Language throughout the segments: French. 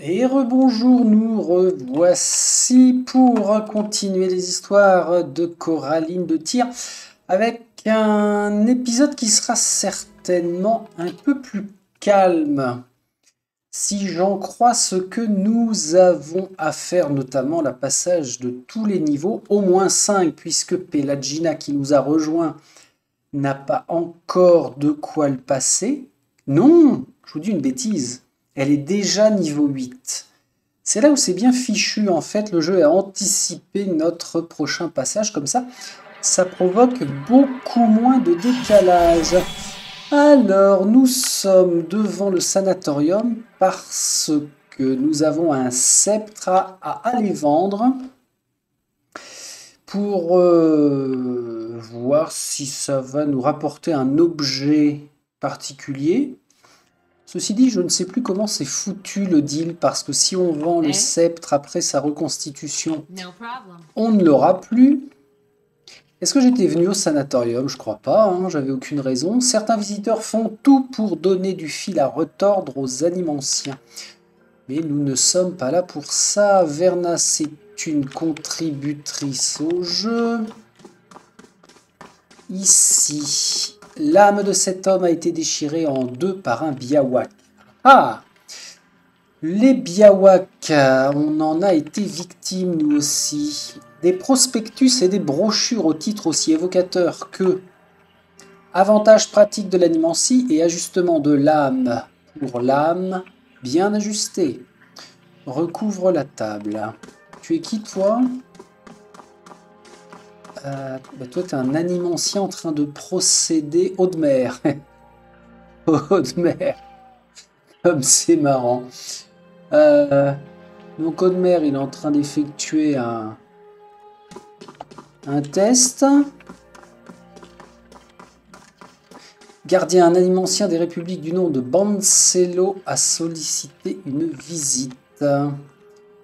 Et rebonjour, nous revoici pour continuer les histoires de Coraline de Tyr avec un épisode qui sera certainement un peu plus calme. Si j'en crois ce que nous avons à faire, notamment le passage de tous les niveaux, au moins 5, puisque Pelagina qui nous a rejoint n'a pas encore de quoi le passer. Non, je vous dis une bêtise. Elle est déjà niveau 8. C'est là où c'est bien fichu, en fait, le jeu a anticipé notre prochain passage, comme ça provoque beaucoup moins de décalage. Alors, nous sommes devant le sanatorium parce que nous avons un sceptre à aller vendre pour voir si ça va nous rapporter un objet particulier. Ceci dit, je ne sais plus comment c'est foutu le deal, parce que si on vend le sceptre après sa reconstitution, on ne l'aura plus. Est-ce que j'étais venu au sanatorium? Je crois pas, hein, j'avais aucune raison. Certains visiteurs font tout pour donner du fil à retordre aux animanciens. Mais nous ne sommes pas là pour ça. Verna, c'est une contributrice au jeu. Ici, l'âme de cet homme a été déchirée en deux par un biawak. Ah! Les biawaks, on en a été victime nous aussi. Des prospectus et des brochures au titre aussi évocateur que avantages pratiques de l'animancie et ajustement de l'âme pour l'âme bien ajusté. Recouvre la table. Tu es qui toi? Toi t'es un animancien en train de procéder Audemer. Audemer. Comme c'est marrant. Donc Audemer, il est en train d'effectuer un test. Gardien, un animancien des républiques du nom de Bancello a sollicité une visite.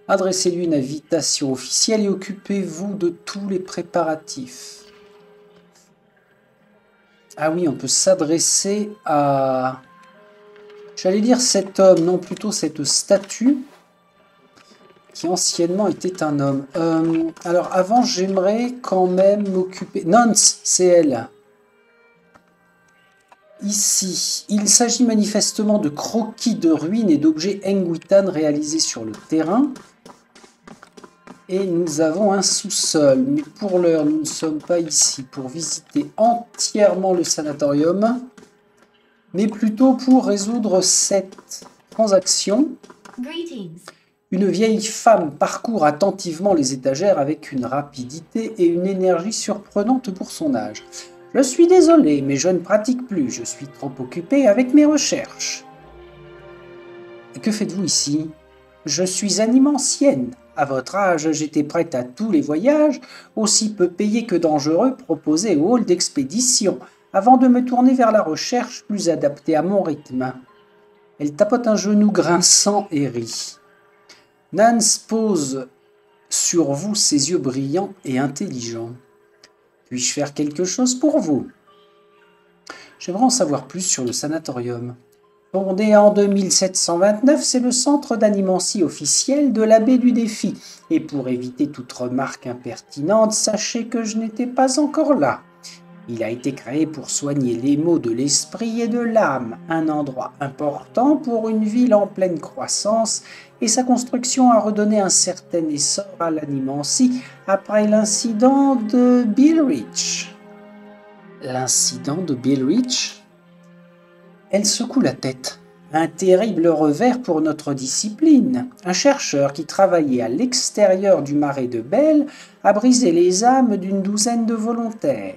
Adressez-lui une invitation officielle et occupez-vous de tous les préparatifs. Ah oui, on peut s'adresser à... J'allais dire cet homme, non plutôt cette statue qui anciennement était un homme. Alors avant, j'aimerais quand même m'occuper... Nance, c'est elle. Ici, il s'agit manifestement de croquis de ruines et d'objets Engwitan réalisés sur le terrain. Et nous avons un sous-sol. Mais pour l'heure, nous ne sommes pas ici pour visiter entièrement le sanatorium, mais plutôt pour résoudre cette transaction. Une vieille femme parcourt attentivement les étagères avec une rapidité et une énergie surprenantes pour son âge. Je suis désolé, mais je ne pratique plus. Je suis trop occupé avec mes recherches. Et que faites-vous ici? Je suis animancienne. À votre âge, j'étais prête à tous les voyages, aussi peu payés que dangereux, proposés au hall d'expédition, avant de me tourner vers la recherche plus adaptée à mon rythme. Elle tapote un genou grinçant et rit. Nance pose sur vous ses yeux brillants et intelligents. Puis-je faire quelque chose pour vous? J'aimerais en savoir plus sur le sanatorium. Fondé en 2729, c'est le centre d'animancie officiel de la baie du Défi. Et pour éviter toute remarque impertinente, sachez que je n'étais pas encore là. Il a été créé pour soigner les maux de l'esprit et de l'âme, un endroit important pour une ville en pleine croissance, et sa construction a redonné un certain essor à l'animancie après l'incident de Billrich. L'incident de Billrich? Elle secoue la tête. Un terrible revers pour notre discipline. Un chercheur qui travaillait à l'extérieur du marais de Belle a brisé les âmes d'une douzaine de volontaires.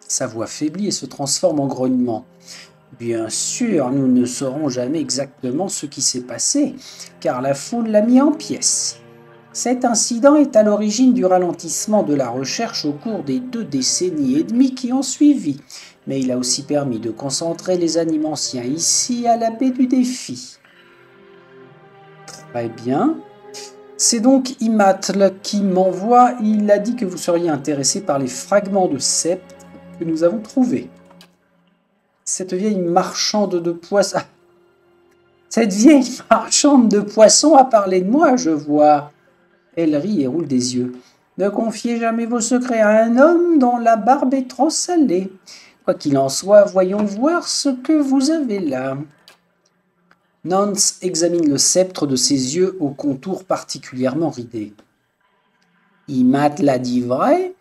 Sa voix faiblit et se transforme en grognement. Bien sûr, nous ne saurons jamais exactement ce qui s'est passé, car la foule l'a mis en pièces. Cet incident est à l'origine du ralentissement de la recherche au cours des 2 décennies et demie qui ont suivi, mais il a aussi permis de concentrer les animanciens ici à la baie du Défi. Très bien. C'est donc Imatl qui m'envoie. Il a dit que vous seriez intéressé par les fragments de sceptre que nous avons trouvés. Cette vieille marchande de poissons... Cette vieille marchande de poissons a parlé de moi, je vois. Elle rit et roule des yeux. Ne confiez jamais vos secrets à un homme dont la barbe est trop salée. Quoi qu'il en soit, voyons voir ce que vous avez là. Nance examine le sceptre de ses yeux aux contours particulièrement ridés. Imat l'a dit vrai.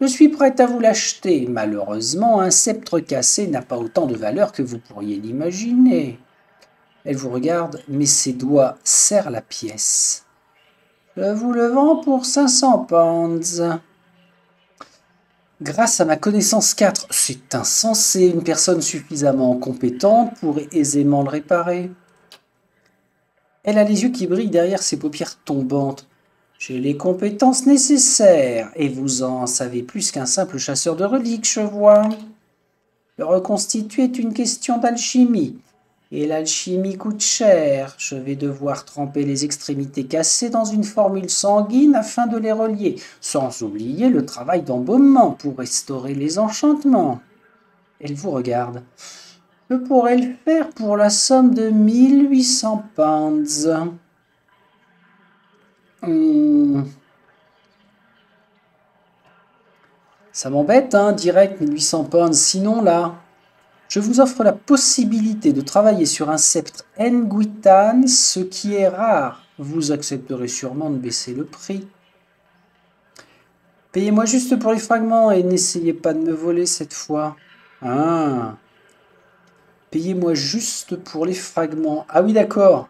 Je suis prête à vous l'acheter. Malheureusement, un sceptre cassé n'a pas autant de valeur que vous pourriez l'imaginer. Elle vous regarde, mais ses doigts serrent la pièce. Je vous le vends pour 500 pounds. Grâce à ma connaissance 4, c'est insensé. Une personne suffisamment compétente pourrait aisément le réparer. Elle a les yeux qui brillent derrière ses paupières tombantes. J'ai les compétences nécessaires, et vous en savez plus qu'un simple chasseur de reliques, je vois. Le reconstituer est une question d'alchimie, et l'alchimie coûte cher. Je vais devoir tremper les extrémités cassées dans une formule sanguine afin de les relier, sans oublier le travail d'embaumement pour restaurer les enchantements. Elle vous regarde. Je pourrais le faire pour la somme de 1800 pounds. Ça m'embête, hein, direct, 1800 pounds. Sinon, là, je vous offre la possibilité de travailler sur un sceptre Nguitan, ce qui est rare. Vous accepterez sûrement de baisser le prix. Payez-moi juste pour les fragments et n'essayez pas de me voler cette fois. Ah. Payez-moi juste pour les fragments. Ah oui, d'accord.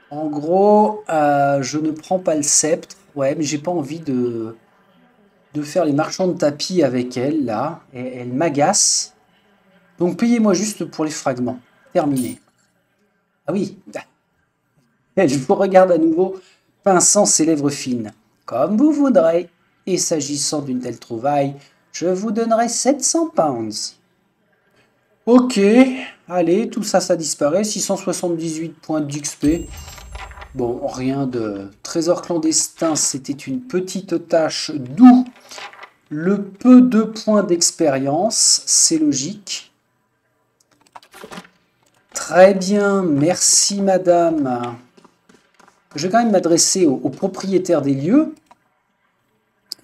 En gros, je ne prends pas le sceptre. Ouais, mais j'ai pas envie de faire les marchands de tapis avec elle, là. Et elle m'agace. Donc payez-moi juste pour les fragments. Terminé. Ah oui. Je vous regarde à nouveau, pinçant ses lèvres fines. Comme vous voudrez. Et s'agissant d'une telle trouvaille, je vous donnerai 700 pounds. Ok. Allez, tout ça, ça disparaît. 678 points d'XP. Bon, rien de trésor clandestin, c'était une petite tâche, d'où le peu de points d'expérience, c'est logique. Très bien, merci madame. Je vais quand même m'adresser au propriétaire des lieux.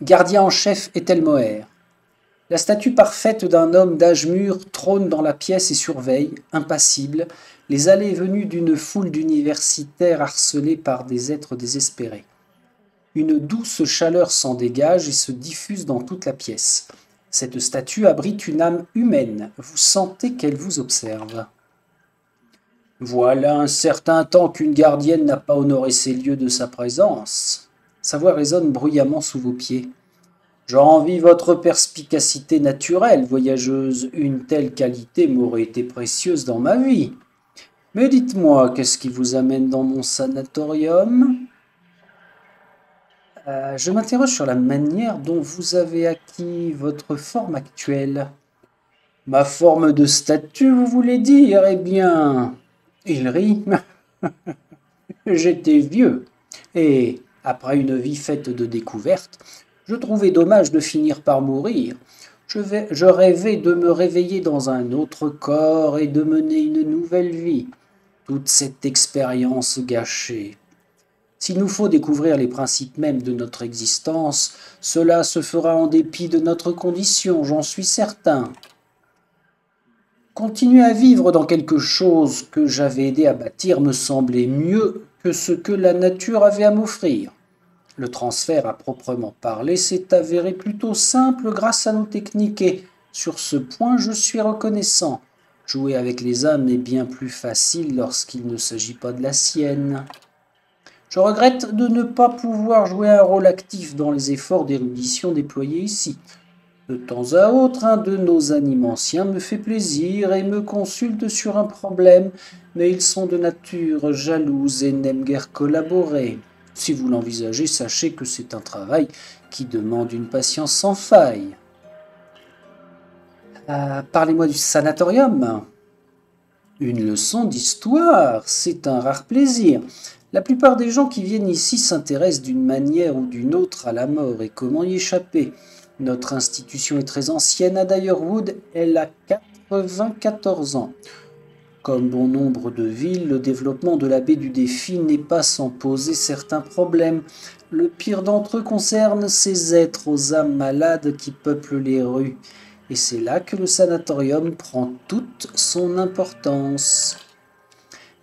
Gardien en chef Ethelmoer. La statue parfaite d'un homme d'âge mûr trône dans la pièce et surveille, impassible, les allées et venues d'une foule d'universitaires harcelés par des êtres désespérés. Une douce chaleur s'en dégage et se diffuse dans toute la pièce. Cette statue abrite une âme humaine. Vous sentez qu'elle vous observe. Voilà un certain temps qu'une gardienne n'a pas honoré ces lieux de sa présence. Sa voix résonne bruyamment sous vos pieds. J'envie votre perspicacité naturelle, voyageuse. Une telle qualité m'aurait été précieuse dans ma vie. Mais dites-moi, qu'est-ce qui vous amène dans mon sanatorium ? Je m'interroge sur la manière dont vous avez acquis votre forme actuelle. Ma forme de statue, vous voulez dire ? Eh bien, il rit. J'étais vieux, et, après une vie faite de découvertes, je trouvais dommage de finir par mourir. Je rêvais de me réveiller dans un autre corps et de mener une nouvelle vie. Toute cette expérience gâchée. S'il nous faut découvrir les principes mêmes de notre existence, cela se fera en dépit de notre condition, j'en suis certain. Continuer à vivre dans quelque chose que j'avais aidé à bâtir me semblait mieux que ce que la nature avait à m'offrir. Le transfert à proprement parler s'est avéré plutôt simple grâce à nos techniques et, sur ce point, je suis reconnaissant. Jouer avec les âmes est bien plus facile lorsqu'il ne s'agit pas de la sienne. Je regrette de ne pas pouvoir jouer un rôle actif dans les efforts d'érudition déployés ici. De temps à autre, un de nos animanciens me fait plaisir et me consulte sur un problème, mais ils sont de nature jalouse et n'aiment guère collaborer. Si vous l'envisagez, sachez que c'est un travail qui demande une patience sans faille. Parlez-moi du sanatorium. Une leçon d'histoire, c'est un rare plaisir. La plupart des gens qui viennent ici s'intéressent d'une manière ou d'une autre à la mort et comment y échapper. Notre institution est très ancienne à Dyerwood, elle a 94 ans. Comme bon nombre de villes, le développement de la baie du Défi n'est pas sans poser certains problèmes. Le pire d'entre eux concerne ces êtres aux âmes malades qui peuplent les rues. Et c'est là que le sanatorium prend toute son importance.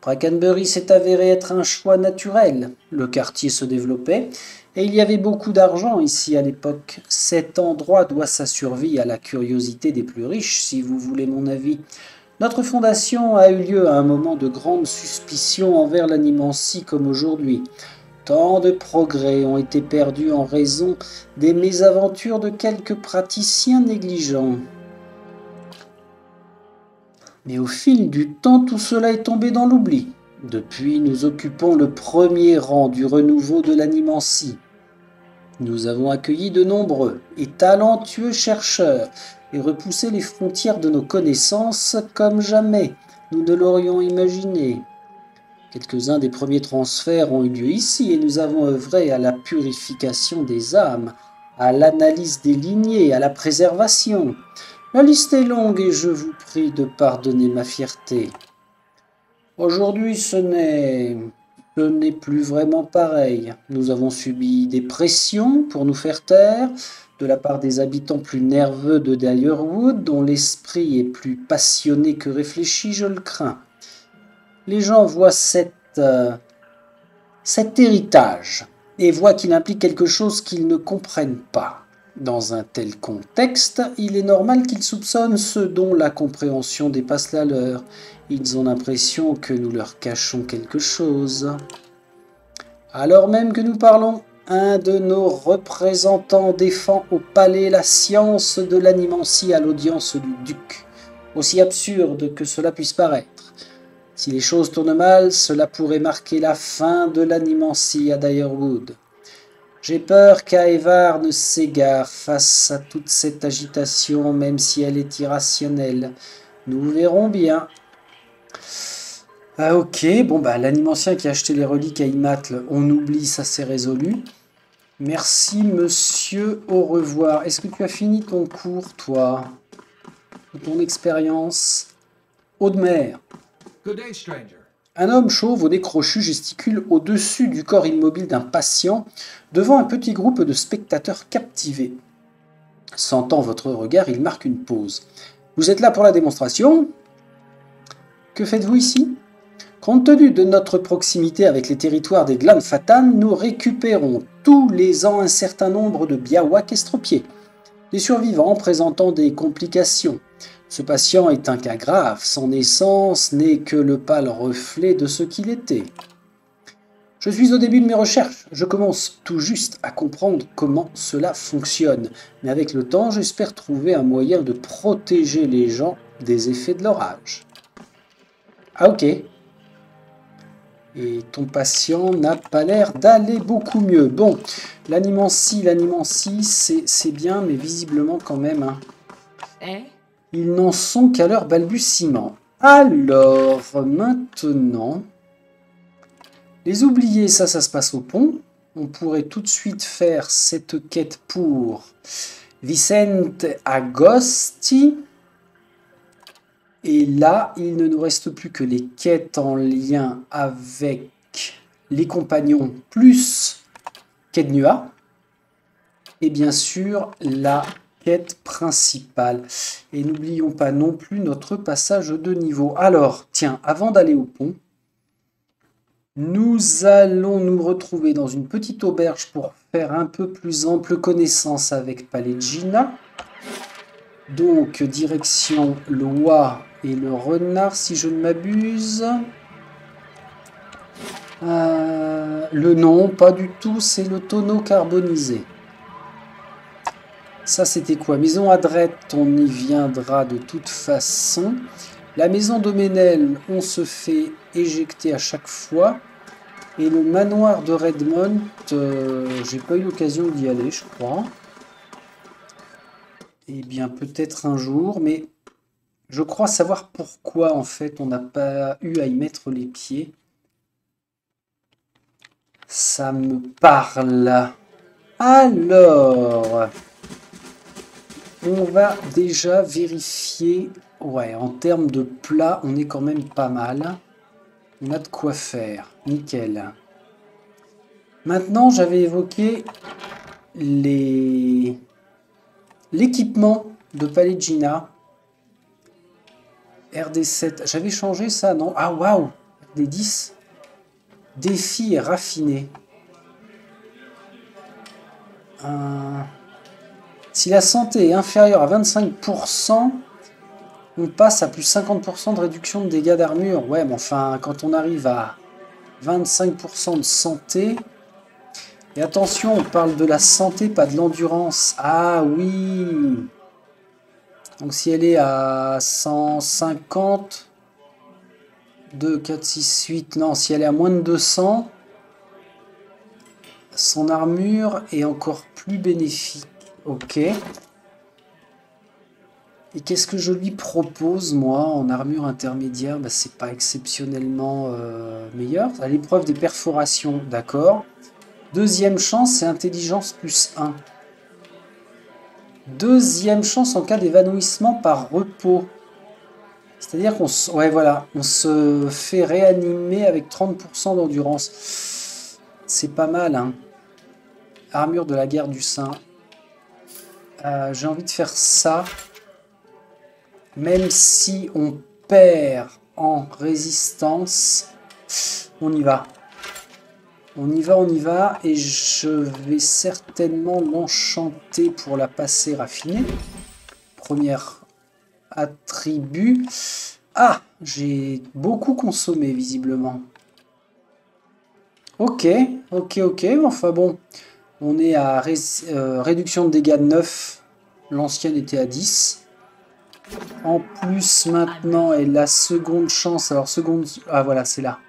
Brackenbury s'est avéré être un choix naturel. Le quartier se développait et il y avait beaucoup d'argent ici à l'époque. Cet endroit doit sa survie à la curiosité des plus riches, si vous voulez mon avis. Notre fondation a eu lieu à un moment de grande suspicion envers l'animancie comme aujourd'hui. Tant de progrès ont été perdus en raison des mésaventures de quelques praticiens négligents. Mais au fil du temps, tout cela est tombé dans l'oubli. Depuis, nous occupons le premier rang du renouveau de l'animancie. Nous avons accueilli de nombreux et talentueux chercheurs et repoussé les frontières de nos connaissances comme jamais nous ne l'aurions imaginé. Quelques-uns des premiers transferts ont eu lieu ici et nous avons œuvré à la purification des âmes, à l'analyse des lignées, à la préservation. La liste est longue et je vous prie de pardonner ma fierté. Aujourd'hui, ce n'est plus vraiment pareil. Nous avons subi des pressions pour nous faire taire, de la part des habitants plus nerveux de Dyerwood, dont l'esprit est plus passionné que réfléchi, je le crains. Les gens voient cet héritage et voient qu'il implique quelque chose qu'ils ne comprennent pas. Dans un tel contexte, il est normal qu'ils soupçonnent ceux dont la compréhension dépasse la leur. Ils ont l'impression que nous leur cachons quelque chose. Alors même que nous parlons, un de nos représentants défend au palais la science de l'animancie à l'audience du duc. Aussi absurde que cela puisse paraître. Si les choses tournent mal, cela pourrait marquer la fin de l'animancie à Dyerwood. J'ai peur qu'Aevar ne s'égare face à toute cette agitation, même si elle est irrationnelle. Nous verrons bien. Ah ok, bon bah l'animancien qui a acheté les reliques à Imatl, on oublie, ça c'est résolu. Merci monsieur, au revoir. Est-ce que tu as fini ton cours, toi? Ton expérience? Audemer. Good day, stranger. Un homme chauve au nez crochu gesticule au-dessus du corps immobile d'un patient devant un petit groupe de spectateurs captivés. Sentant votre regard, il marque une pause. Vous êtes là pour la démonstration? Que faites-vous ici? Compte tenu de notre proximité avec les territoires des Glanfatan, nous récupérons tous les ans un certain nombre de biawaks estropiés. Les survivants présentant des complications. Ce patient est un cas grave, son naissance n'est que le pâle reflet de ce qu'il était. Je suis au début de mes recherches, je commence tout juste à comprendre comment cela fonctionne, mais avec le temps j'espère trouver un moyen de protéger les gens des effets de l'orage. Ah ok. Et ton patient n'a pas l'air d'aller beaucoup mieux. Bon, l'animancie, c'est bien, mais visiblement quand même... Hein. Ils n'en sont qu'à leur balbutiement. Alors, maintenant... Les oubliés, ça se passe au pont. On pourrait tout de suite faire cette quête pour Vicente Agosti. Et là, il ne nous reste plus que les quêtes en lien avec les compagnons plus Kednua. Et bien sûr, la quête principale. Et n'oublions pas non plus notre passage de niveau. Alors, tiens, avant d'aller au pont, nous allons nous retrouver dans une petite auberge pour faire un peu plus ample connaissance avec Palegina. Donc, direction l'oie et le renard, si je ne m'abuse. Le nom, pas du tout, c'est le tonneau carbonisé. Ça, c'était quoi? Maison Adrette, on y viendra de toute façon. La maison Doménel, on se fait éjecter à chaque fois. Et le manoir de Redmond, j'ai pas eu l'occasion d'y aller, je crois. Eh bien, peut-être un jour, mais je crois savoir pourquoi, en fait, on n'a pas eu à y mettre les pieds. Ça me parle. Alors, on va déjà vérifier Ouais, en termes de plat, on est quand même pas mal. On a de quoi faire. Nickel. Maintenant, j'avais évoqué l'équipement de Pallegina. RD7. J'avais changé ça, non? Ah, waouh! RD10. Défi raffiné. Si la santé est inférieure à 25%, on passe à plus 50% de réduction de dégâts d'armure. Ouais, mais enfin, quand on arrive à 25% de santé... Et attention, on parle de la santé, pas de l'endurance. Ah oui! Donc si elle est à 150... 2, 4, 6, 8... Non, si elle est à moins de 200... Son armure est encore plus bénéfique. Ok. Et qu'est-ce que je lui propose, moi, en armure intermédiaire? Bah, c'est pas exceptionnellement meilleur. À l'épreuve des perforations, d'accord. Deuxième chance, c'est intelligence plus 1. Deuxième chance en cas d'évanouissement par repos. C'est-à-dire qu'on ouais, voilà, on se fait réanimer avec 30% d'endurance. C'est pas mal, hein. Armure de la guerre du sein. J'ai envie de faire ça. Même si on perd en résistance, on y va. On y va, on y va. Et je vais certainement l'enchanter pour la passer raffinée. Premier attribut. Ah, j'ai beaucoup consommé visiblement. Ok, ok. Enfin bon, on est à réduction de dégâts de 9. L'ancienne était à 10. En plus, maintenant, est la seconde chance. Alors, seconde... Ah, voilà, c'est là.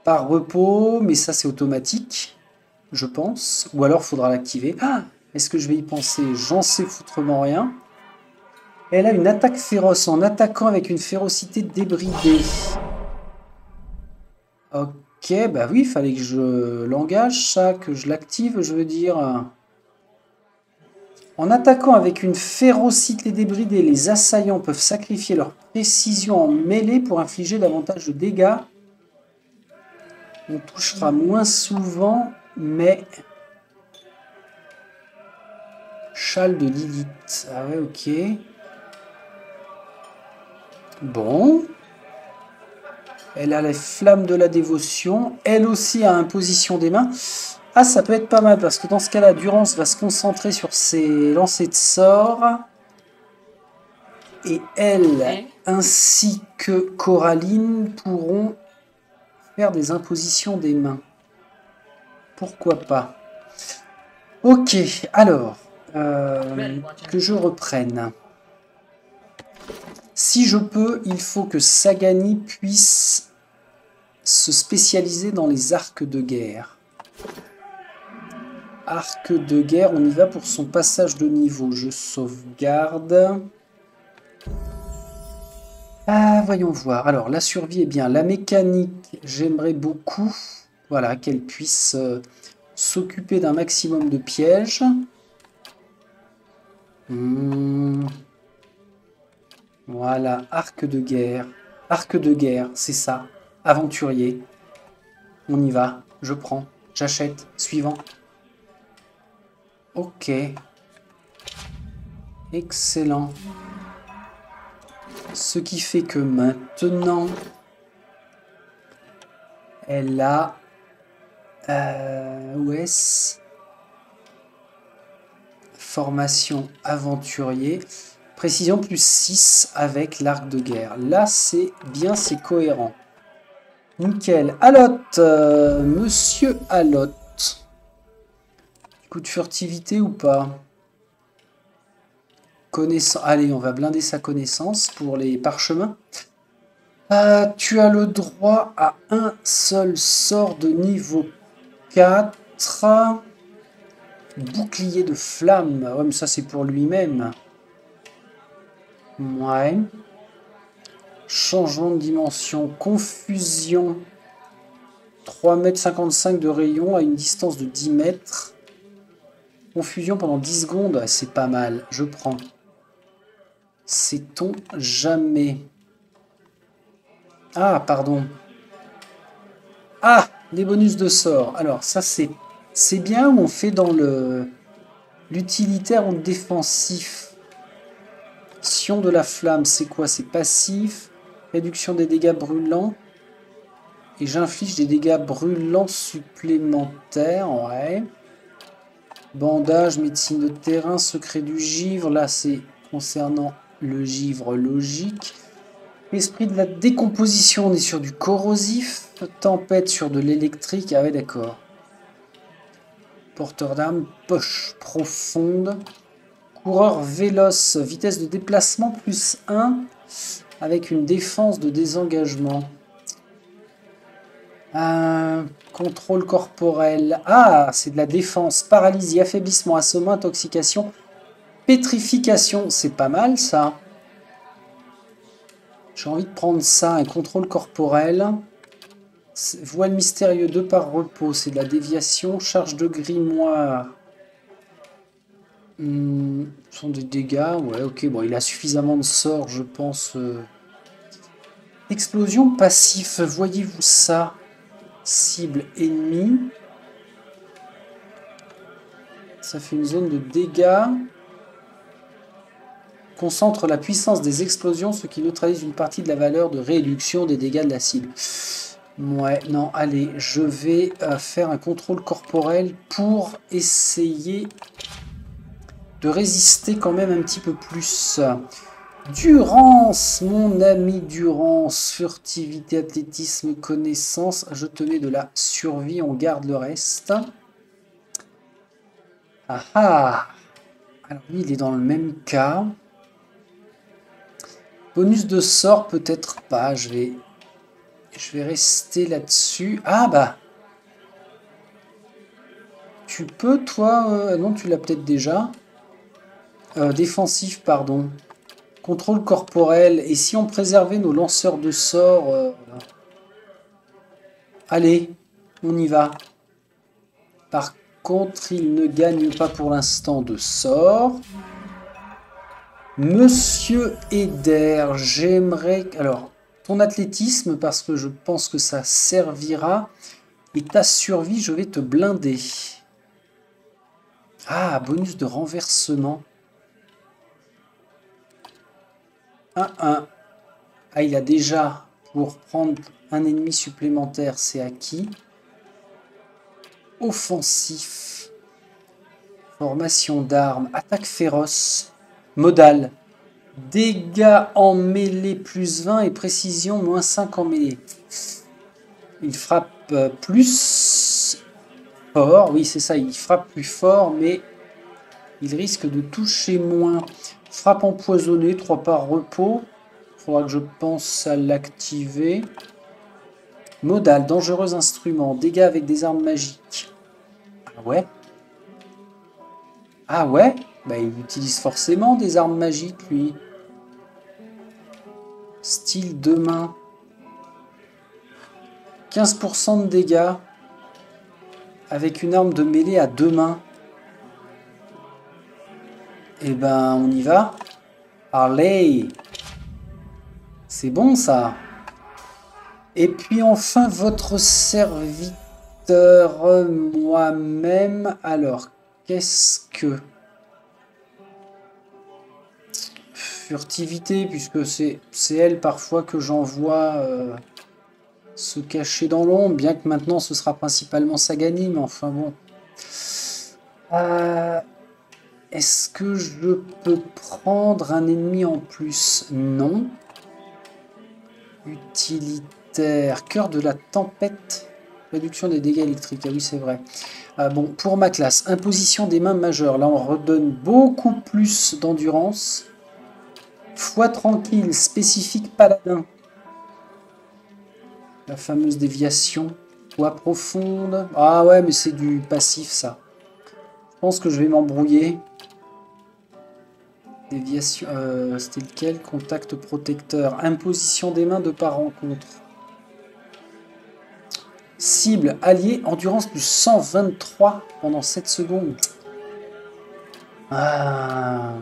Par repos, mais ça, c'est automatique, je pense. Ou alors, il faudra l'activer. Ah, est-ce que je vais y penser? J'en sais foutrement rien. Elle a une attaque féroce en attaquant avec une férocité débridée. Ok, bah oui, il fallait que je l'engage, ça, que je l'active, je veux dire. En attaquant avec une férocité débridée, les assaillants peuvent sacrifier leur précision en mêlée pour infliger davantage de dégâts. On touchera moins souvent, mais... Châle de Lilith. Ah ouais, ok. Bon. Elle a les flammes de la dévotion. Elle aussi a imposition des mains. Ah, ça peut être pas mal, parce que dans ce cas-là, Durance va se concentrer sur ses lancers de sorts. Et elle, ainsi que Coraline, pourront faire des impositions des mains. Pourquoi pas? Ok, alors, que je reprenne. Si je peux, il faut que Sagani puisse se spécialiser dans les arcs de guerre. Arc de guerre, on y va pour son passage de niveau. Je sauvegarde. Ah, voyons voir. Alors, la survie est bien. La mécanique, j'aimerais beaucoup, voilà, qu'elle puisse s'occuper d'un maximum de pièges. Voilà, arc de guerre. Arc de guerre, c'est ça. Aventurier. On y va. Je prends. J'achète. Suivant. Ok. Excellent. Ce qui fait que maintenant, elle a... où est-ce? Formation aventurier. Précision plus 6 avec l'arc de guerre. Là, c'est bien, c'est cohérent. Nickel. Alotte. Monsieur Alotte. Coup de furtivité ou pas? Connaissance. Allez, on va blinder sa connaissance pour les parchemins. Tu as le droit à un seul sort de niveau 4. Bouclier de flamme. Ouais, mais ça, c'est pour lui-même. Ouais. Changement de dimension. Confusion. 3,55 m de rayon à une distance de 10 mètres. Confusion pendant 10 secondes. C'est pas mal. Je prends. Sait-on jamais? Ah, pardon. Ah, les bonus de sort. Alors, ça, c'est bien où on fait dans l'utilitaire ou le défensif. Sion de la flamme, c'est quoi? C'est passif. Réduction des dégâts brûlants. Et j'inflige des dégâts brûlants supplémentaires. Ouais. Bandage, médecine de terrain, secret du givre. Là, c'est concernant le givre logique. Esprit de la décomposition, on est sur du corrosif. Tempête sur de l'électrique. Ah ouais, d'accord. Porteur d'armes, poche profonde. Coureur véloce, vitesse de déplacement plus 1 avec une défense de désengagement. Contrôle corporel. Ah, c'est de la défense. Paralysie, affaiblissement, assommant, intoxication, pétrification. C'est pas mal ça. J'ai envie de prendre ça. Un contrôle corporel. Voile mystérieux 2 par repos. C'est de la déviation. Charge de grimoire. Ce sont des dégâts. Ouais, ok. Bon, il a suffisamment de sorts, je pense. Explosion passif. Voyez-vous ça? Cible ennemie. Ça fait une zone de dégâts. Concentre la puissance des explosions, ce qui neutralise une partie de la valeur de réduction des dégâts de la cible. Ouais, non, allez, je vais faire un contrôle corporel pour essayer de résister quand même un petit peu plus. Durance, mon ami Durance, furtivité, athlétisme, connaissance. Je te mets de la survie, on garde le reste. Ah ah! Alors lui, il est dans le même cas. Bonus de sort, peut-être pas. Je vais rester là-dessus. Ah bah! Tu peux, toi... non, tu l'as peut-être déjà. Défensif, pardon. Contrôle corporel. Et si on préservait nos lanceurs de sorts... Allez, on y va. Par contre, il ne gagne pas pour l'instant de sort. Monsieur Eder, j'aimerais... Alors, ton athlétisme, parce que je pense que ça servira. Et ta survie, je vais te blinder. Ah, bonus de renversement. 1-1. Ah, il a déjà, pour prendre un ennemi supplémentaire, c'est acquis. Offensif. Formation d'armes. Attaque féroce. Modal. Dégâts en mêlée plus 20 et précision moins 5 en mêlée. Il frappe plus fort. Oui, c'est ça, il frappe plus fort, mais il risque de toucher moins. Frappe empoisonnée, 3 par repos. Il faudra que je pense à l'activer. Modal, dangereux instrument. Dégâts avec des armes magiques. Ah ouais? Ah ouais? Bah, il utilise forcément des armes magiques, lui. Style 2 mains. 15% de dégâts. Avec une arme de mêlée à 2 mains. Eh ben, on y va. Allez! C'est bon, ça. Et puis, enfin, votre serviteur moi-même. Alors, qu'est-ce que... Furtivité, puisque c'est elle, parfois, que j'envoie se cacher dans l'ombre. Bien que maintenant, ce sera principalement Sagani, mais enfin, bon... Est-ce que je peux prendre un ennemi en plus? Non. Utilitaire. Cœur de la tempête. Réduction des dégâts électriques. Ah oui, c'est vrai. Bon, pour ma classe, imposition des mains majeures. Là, on redonne beaucoup plus d'endurance. Foi tranquille, spécifique paladin. La fameuse déviation. Foi profonde. Ah ouais, mais c'est du passif, ça. Je pense que je vais m'embrouiller. Déviation, c'était lequel? Contact protecteur. Imposition des mains de par rencontre. Cible, allié, endurance plus 123 pendant 7 secondes. Ah.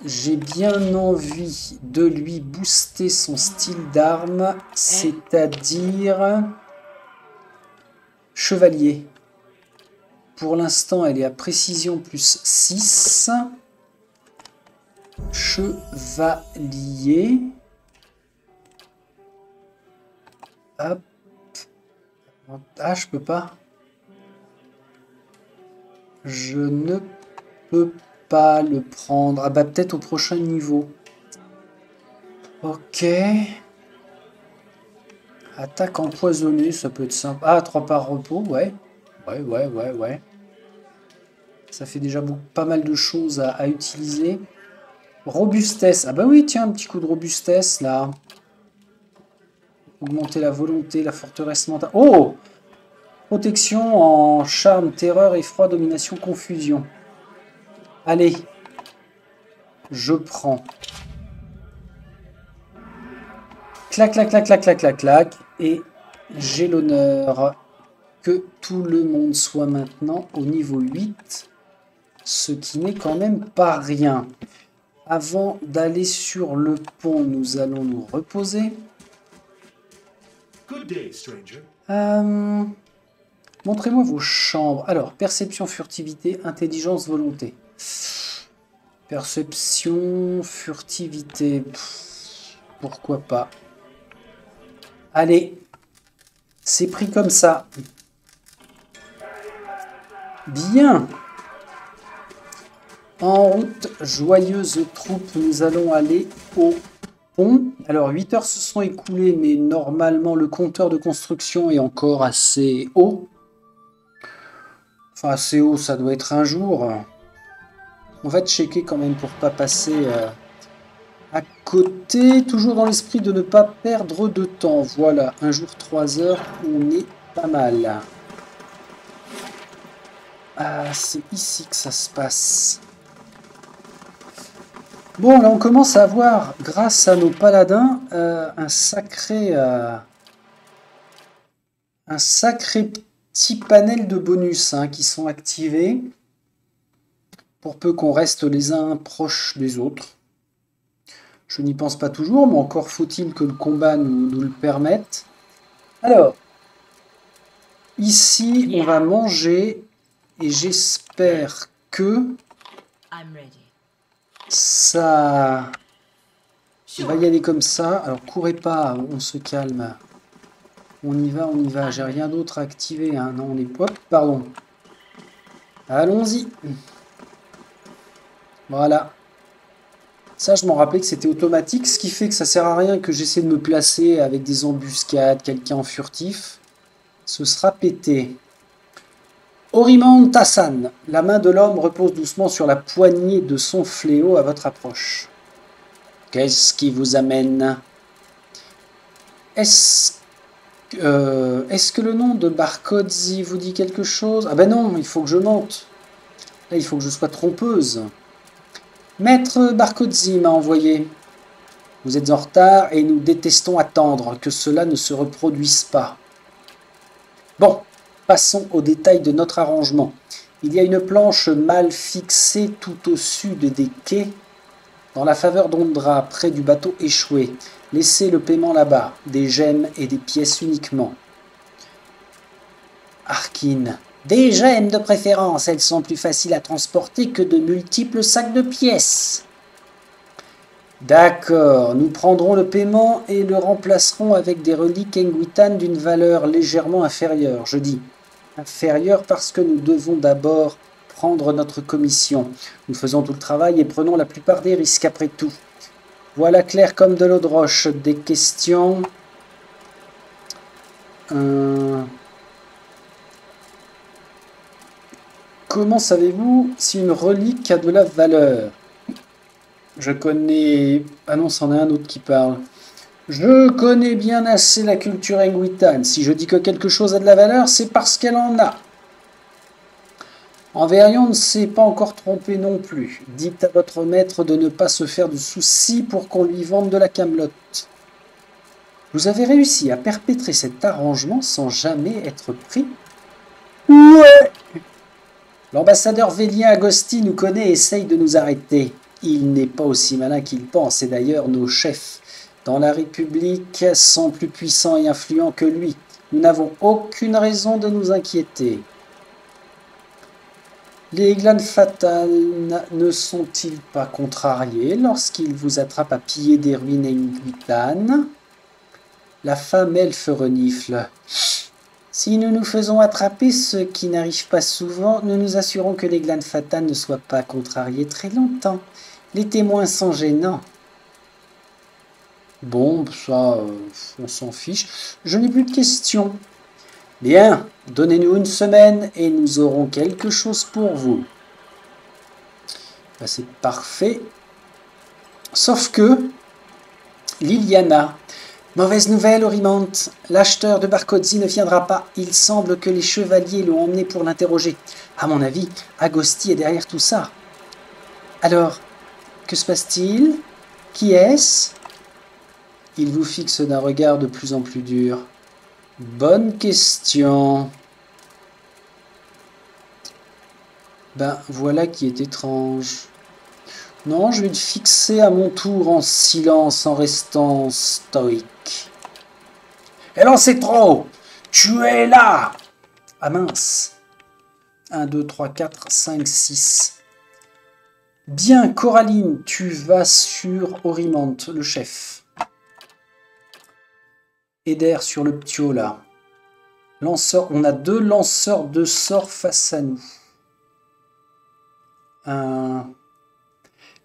j'ai bien envie de lui booster son style d'arme, c'est-à-dire chevalier. Pour l'instant, elle est à précision plus 6. Chevalier. Hop. Ah, je peux pas. Je ne peux pas le prendre. Ah bah peut-être au prochain niveau. Ok. Attaque empoisonnée, ça peut être simple. Ah, 3 par repos, ouais. Ouais. Ça fait déjà pas mal de choses à utiliser. Robustesse. Ah bah oui, tiens, un petit coup de robustesse, là. Augmenter la volonté, la forteresse mentale. Oh! Protection en charme, terreur, effroi, domination, confusion. Allez. Je prends. Clac, clac, clac, clac, clac, clac, clac. Et j'ai l'honneur que tout le monde soit maintenant au niveau 8. Ce qui n'est quand même pas rien. Avant d'aller sur le pont, nous allons nous reposer. Good day, stranger. Montrez-moi vos chambres. Alors, perception, furtivité, intelligence, volonté. Perception, furtivité. Pourquoi pas. Allez. C'est pris comme ça. Bien. En route, joyeuse troupe, nous allons aller au pont. Alors, 8 heures se sont écoulées, mais normalement, le compteur de construction est encore assez haut. Enfin, assez haut, ça doit être un jour. On va checker quand même pour pas passer à côté. Toujours dans l'esprit de ne pas perdre de temps. Voilà, un jour, 3 heures, on est pas mal. Ah, c'est ici que ça se passe. Bon, là on commence à avoir, grâce à nos paladins, un sacré petit panel de bonus qui sont activés, pour peu qu'on reste les uns proches des autres. Je n'y pense pas toujours, mais encore faut-il que le combat nous le permette. Alors, ici on va manger, et j'espère que ça... On va y aller comme ça. Alors, courez pas, on se calme. On y va. J'ai rien d'autre à activer. Non, on est... Hop, pardon. Allons-y. Voilà. Ça, je m'en rappelais que c'était automatique, ce qui fait que ça sert à rien que j'essaie de me placer avec des embuscades, quelqu'un en furtif. Ce sera pété. Orimon Tassan. La main de l'homme repose doucement sur la poignée de son fléau à votre approche. Qu'est-ce qui vous amène? Est-ce que le nom de Barcozzi vous dit quelque chose? Ah ben non, il faut que je mente. Là, il faut que je sois trompeuse. Maître Barcozzi m'a envoyé. Vous êtes en retard et nous détestons attendre que cela ne se reproduise pas. Bon, passons aux détails de notre arrangement. Il y a une planche mal fixée tout au sud des quais, dans la faveur d'Ondra, près du bateau échoué. Laissez le paiement là-bas, des gemmes et des pièces uniquement. Arkin. Des gemmes de préférence, elles sont plus faciles à transporter que de multiples sacs de pièces. D'accord, nous prendrons le paiement et le remplacerons avec des reliques Engwitan d'une valeur légèrement inférieure. Je dis inférieure parce que nous devons d'abord prendre notre commission. Nous faisons tout le travail et prenons la plupart des risques après tout. Voilà clair comme de l'eau de roche. Des questions. Comment savez-vous si une relique a de la valeur? Je connais... Ah non, c'en est un autre qui parle. Je connais bien assez la culture Engwitan. Si je dis que quelque chose a de la valeur, c'est parce qu'elle en a. Enverrion ne s'est pas encore trompé non plus. Dites à votre maître de ne pas se faire de soucis pour qu'on lui vende de la camelote. Vous avez réussi à perpétrer cet arrangement sans jamais être pris? Ouais. L'ambassadeur Vélien Agosti nous connaît et essaye de nous arrêter. il n'est pas aussi malin qu'il pense. Et d'ailleurs, nos chefs dans la République sont plus puissants et influents que lui. Nous n'avons aucune raison de nous inquiéter. Les Glanfatals ne sont-ils pas contrariés lorsqu'ils vous attrapent à piller des ruines Engwitan? La femme elfe renifle. Si nous nous faisons attraper, ce qui n'arrive pas souvent, nous nous assurons que les Glanfatals ne soient pas contrariés très longtemps. Les témoins sont gênants. Bon, ça, on s'en fiche. Je n'ai plus de questions. Bien, donnez-nous une semaine et nous aurons quelque chose pour vous. Ben, c'est parfait. Sauf que, Liliana, mauvaise nouvelle, Orimante. L'acheteur de Barcozzi ne viendra pas. Il semble que les chevaliers l'ont emmené pour l'interroger. À mon avis, Agosti est derrière tout ça. Alors, que se passe-t-il? Qui est-ce? Il vous fixe d'un regard de plus en plus dur. Bonne question. Ben, voilà qui est étrange. Non, je vais le fixer à mon tour en silence, en restant stoïque. Et non, c'est trop! Tu es là! Ah mince. 1, 2, 3, 4, 5, 6. Bien, Coraline, tu vas sur Orimante, le chef. Eder sur le ptio, là. Lanceur, on a 2 lanceurs de sorts face à nous.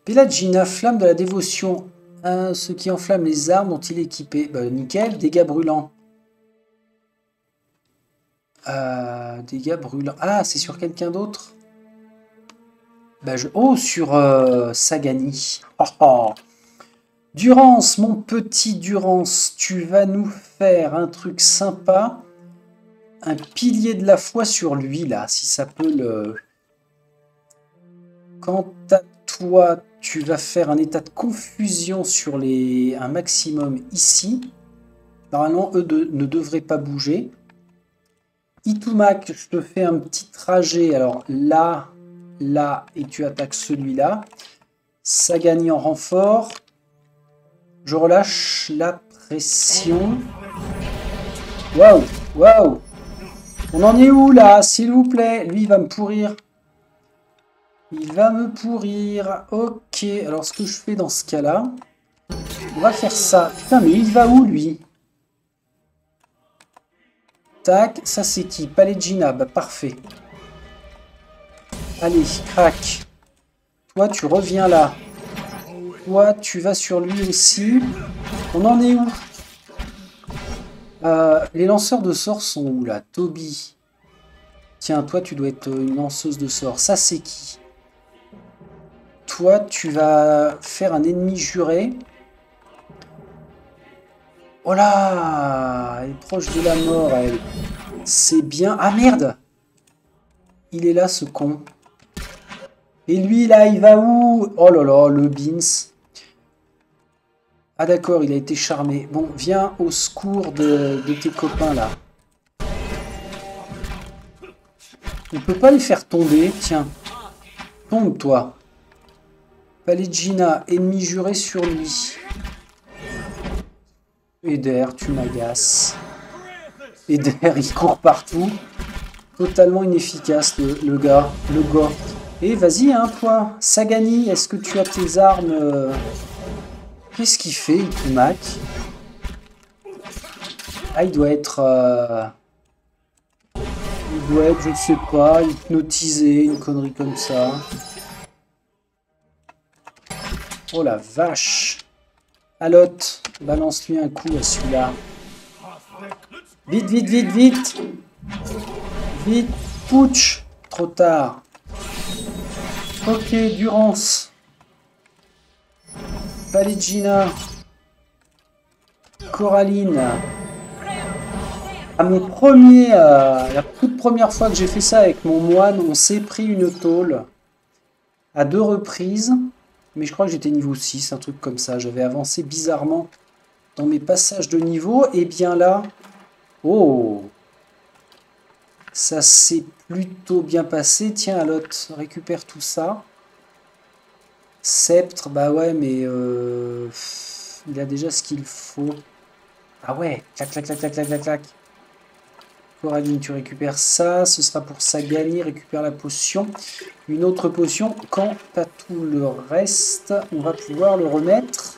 Pelagina, flamme de la dévotion. Ce qui enflamme les armes dont il est équipé. Bah, nickel, dégâts brûlants. Dégâts brûlants. Ah, c'est sur quelqu'un d'autre? Bah, oh, sur Sagani. Oh, oh. Durance, mon petit Durance, tu vas nous faire un truc sympa. Un pilier de la foi sur lui, là, si ça peut le... Quant à toi, tu vas faire un état de confusion sur un maximum ici. Normalement, eux ne devraient pas bouger. Itumak, je te fais un petit trajet. Alors là, là, et tu attaques celui-là. Sagani en renfort. Je relâche la pression. Waouh, waouh. On en est où là, s'il vous plaît? Lui, il va me pourrir. Il va me pourrir. Ok, alors ce que je fais dans ce cas-là, on va faire ça. Putain, mais il va où, lui? Tac, ça c'est qui? Pallegina, bah parfait. Allez, crac. Toi, tu reviens là. Toi, tu vas sur lui aussi. On en est où? Les lanceurs de sorts sont où, là? Toby. Tiens, toi, tu dois être une lanceuse de sorts. Ça, c'est qui? Toi, tu vas faire un ennemi juré. Oh là! Elle est proche de la mort, elle. C'est bien. Ah, merde! Il est là, ce con. Et lui, là, il va où? Oh là là, le Beans. Ah d'accord, il a été charmé. Bon, viens au secours de tes copains, là. On peut pas les faire tomber, tiens. Tombe, toi. Pallegina, ennemi juré sur lui. Eder, tu m'agaces. Eder, il court partout. Totalement inefficace, le gars. Le gars. Et vas-y, hein, toi. Sagani, est-ce que tu as tes armes Qu'est-ce qu'il fait, Itumak? Ah, il doit être... Il doit être, je ne sais pas, hypnotisé, une connerie comme ça. Oh la vache! Alotte, balance-lui un coup à celui-là. Vite, vite, vite, vite! Vite, putsch! Trop tard. Ok, Durance. Pallegina. Coraline. À mon premier, la toute première fois que j'ai fait ça avec mon moine, on s'est pris une tôle à 2 reprises. Mais je crois que j'étais niveau 6, un truc comme ça. J'avais avancé bizarrement dans mes passages de niveau. Et bien là... Oh! Ça s'est plutôt bien passé. Tiens, Alotte, récupère tout ça. Sceptre, bah ouais, mais il a déjà ce qu'il faut. Ah ouais, clac, clac, clac, clac, clac, clac, clac. Coraline, tu récupères ça, ce sera pour ça gagner, récupère la potion. Une autre potion, quant à tout le reste, on va pouvoir le remettre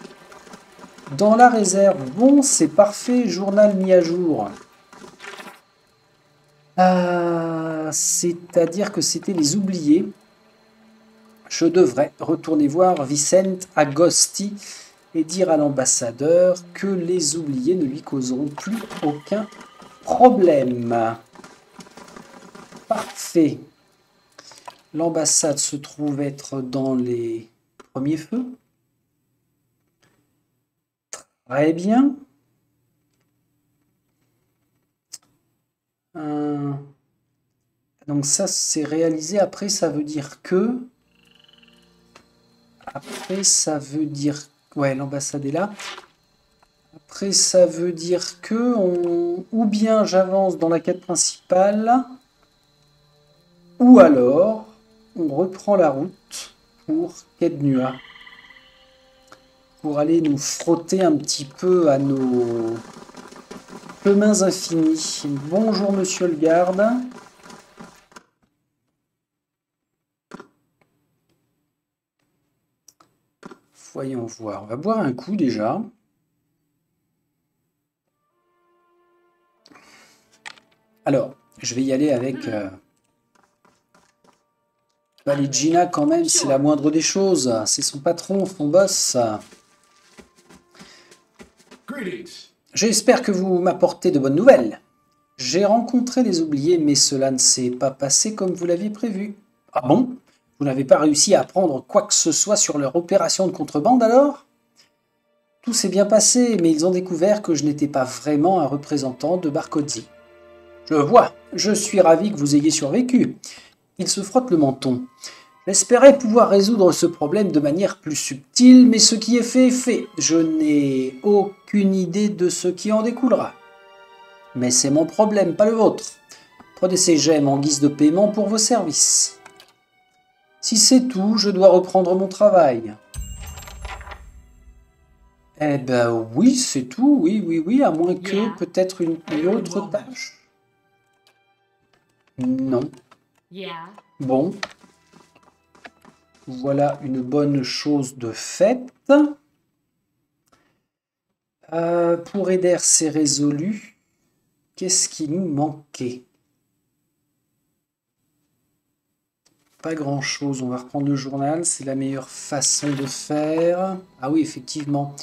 dans la réserve. Bon, c'est parfait, journal mis à jour. C'est-à-dire que c'était les oubliés. Je devrais retourner voir Vicente Agosti et dire à l'ambassadeur que les oubliés ne lui causeront plus aucun problème. Parfait. L'ambassade se trouve être dans les premiers feux. Très bien. Donc ça, c'est réalisé. Après, ça veut dire que... Après, ça veut dire... Ouais, l'ambassade est là. Après, ça veut dire que... Ou bien j'avance dans la quête principale, ou alors on reprend la route pour Kednua. Pour aller nous frotter un petit peu à nos chemins infinis. Bonjour, monsieur le garde. Voyons voir. On va boire un coup déjà. Alors, je vais y aller avec... Valigina quand même, c'est la moindre des choses. C'est son patron, son boss. J'espère que vous m'apportez de bonnes nouvelles. J'ai rencontré les oubliés, mais cela ne s'est pas passé comme vous l'aviez prévu. Ah bon? Vous n'avez pas réussi à apprendre quoi que ce soit sur leur opération de contrebande alors? Tout s'est bien passé, mais ils ont découvert que je n'étais pas vraiment un représentant de Barcozzi. Je vois, je suis ravi que vous ayez survécu. Il se frotte le menton. J'espérais pouvoir résoudre ce problème de manière plus subtile, mais ce qui est fait est fait. Je n'ai aucune idée de ce qui en découlera. Mais c'est mon problème, pas le vôtre. Prenez ces gemmes en guise de paiement pour vos services. Si c'est tout, je dois reprendre mon travail. Eh ben oui, c'est tout, oui, à moins que peut-être une autre tâche. Non. Bon. Voilà une bonne chose de faite. Pour Eder, c'est résolu. Qu'est-ce qui nous manquait? Pas grand-chose. On va reprendre le journal. C'est la meilleure façon de faire. Ah oui, effectivement.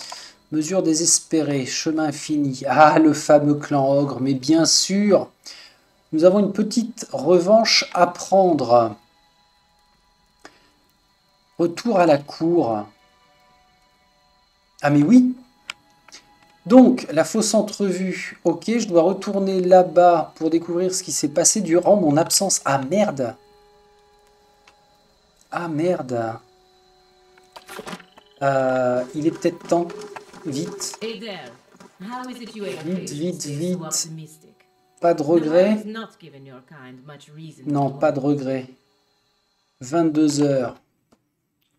Mesure désespérée. Chemin infini. Ah, le fameux clan ogre. Mais bien sûr, nous avons une petite revanche à prendre. Retour à la cour. Ah mais oui. Donc, la fausse entrevue. Ok, je dois retourner là-bas pour découvrir ce qui s'est passé durant mon absence. Ah merde. Ah merde. Il est peut-être temps. Vite. Vite. Pas de regret. Non, pas de regret. 22 heures.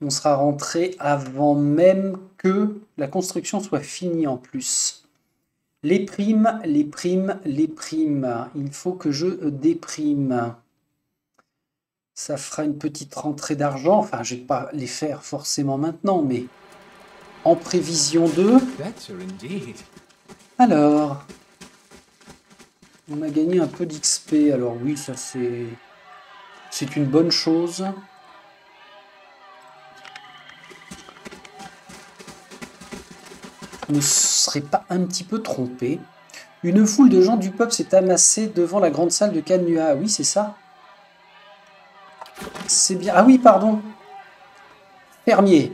On sera rentré avant même que la construction soit finie en plus. Les primes. Il faut que je déprime. Ça fera une petite rentrée d'argent. Enfin, je ne vais pas les faire forcément maintenant, mais en prévision d'eux. Alors, on a gagné un peu d'XP. Alors oui, ça c'est une bonne chose. Ne serait pas un petit peu trompé. Une foule de gens du peuple s'est amassée devant la grande salle de Kednua. Ah oui, c'est ça. C'est bien. Ah oui, pardon. Fermier.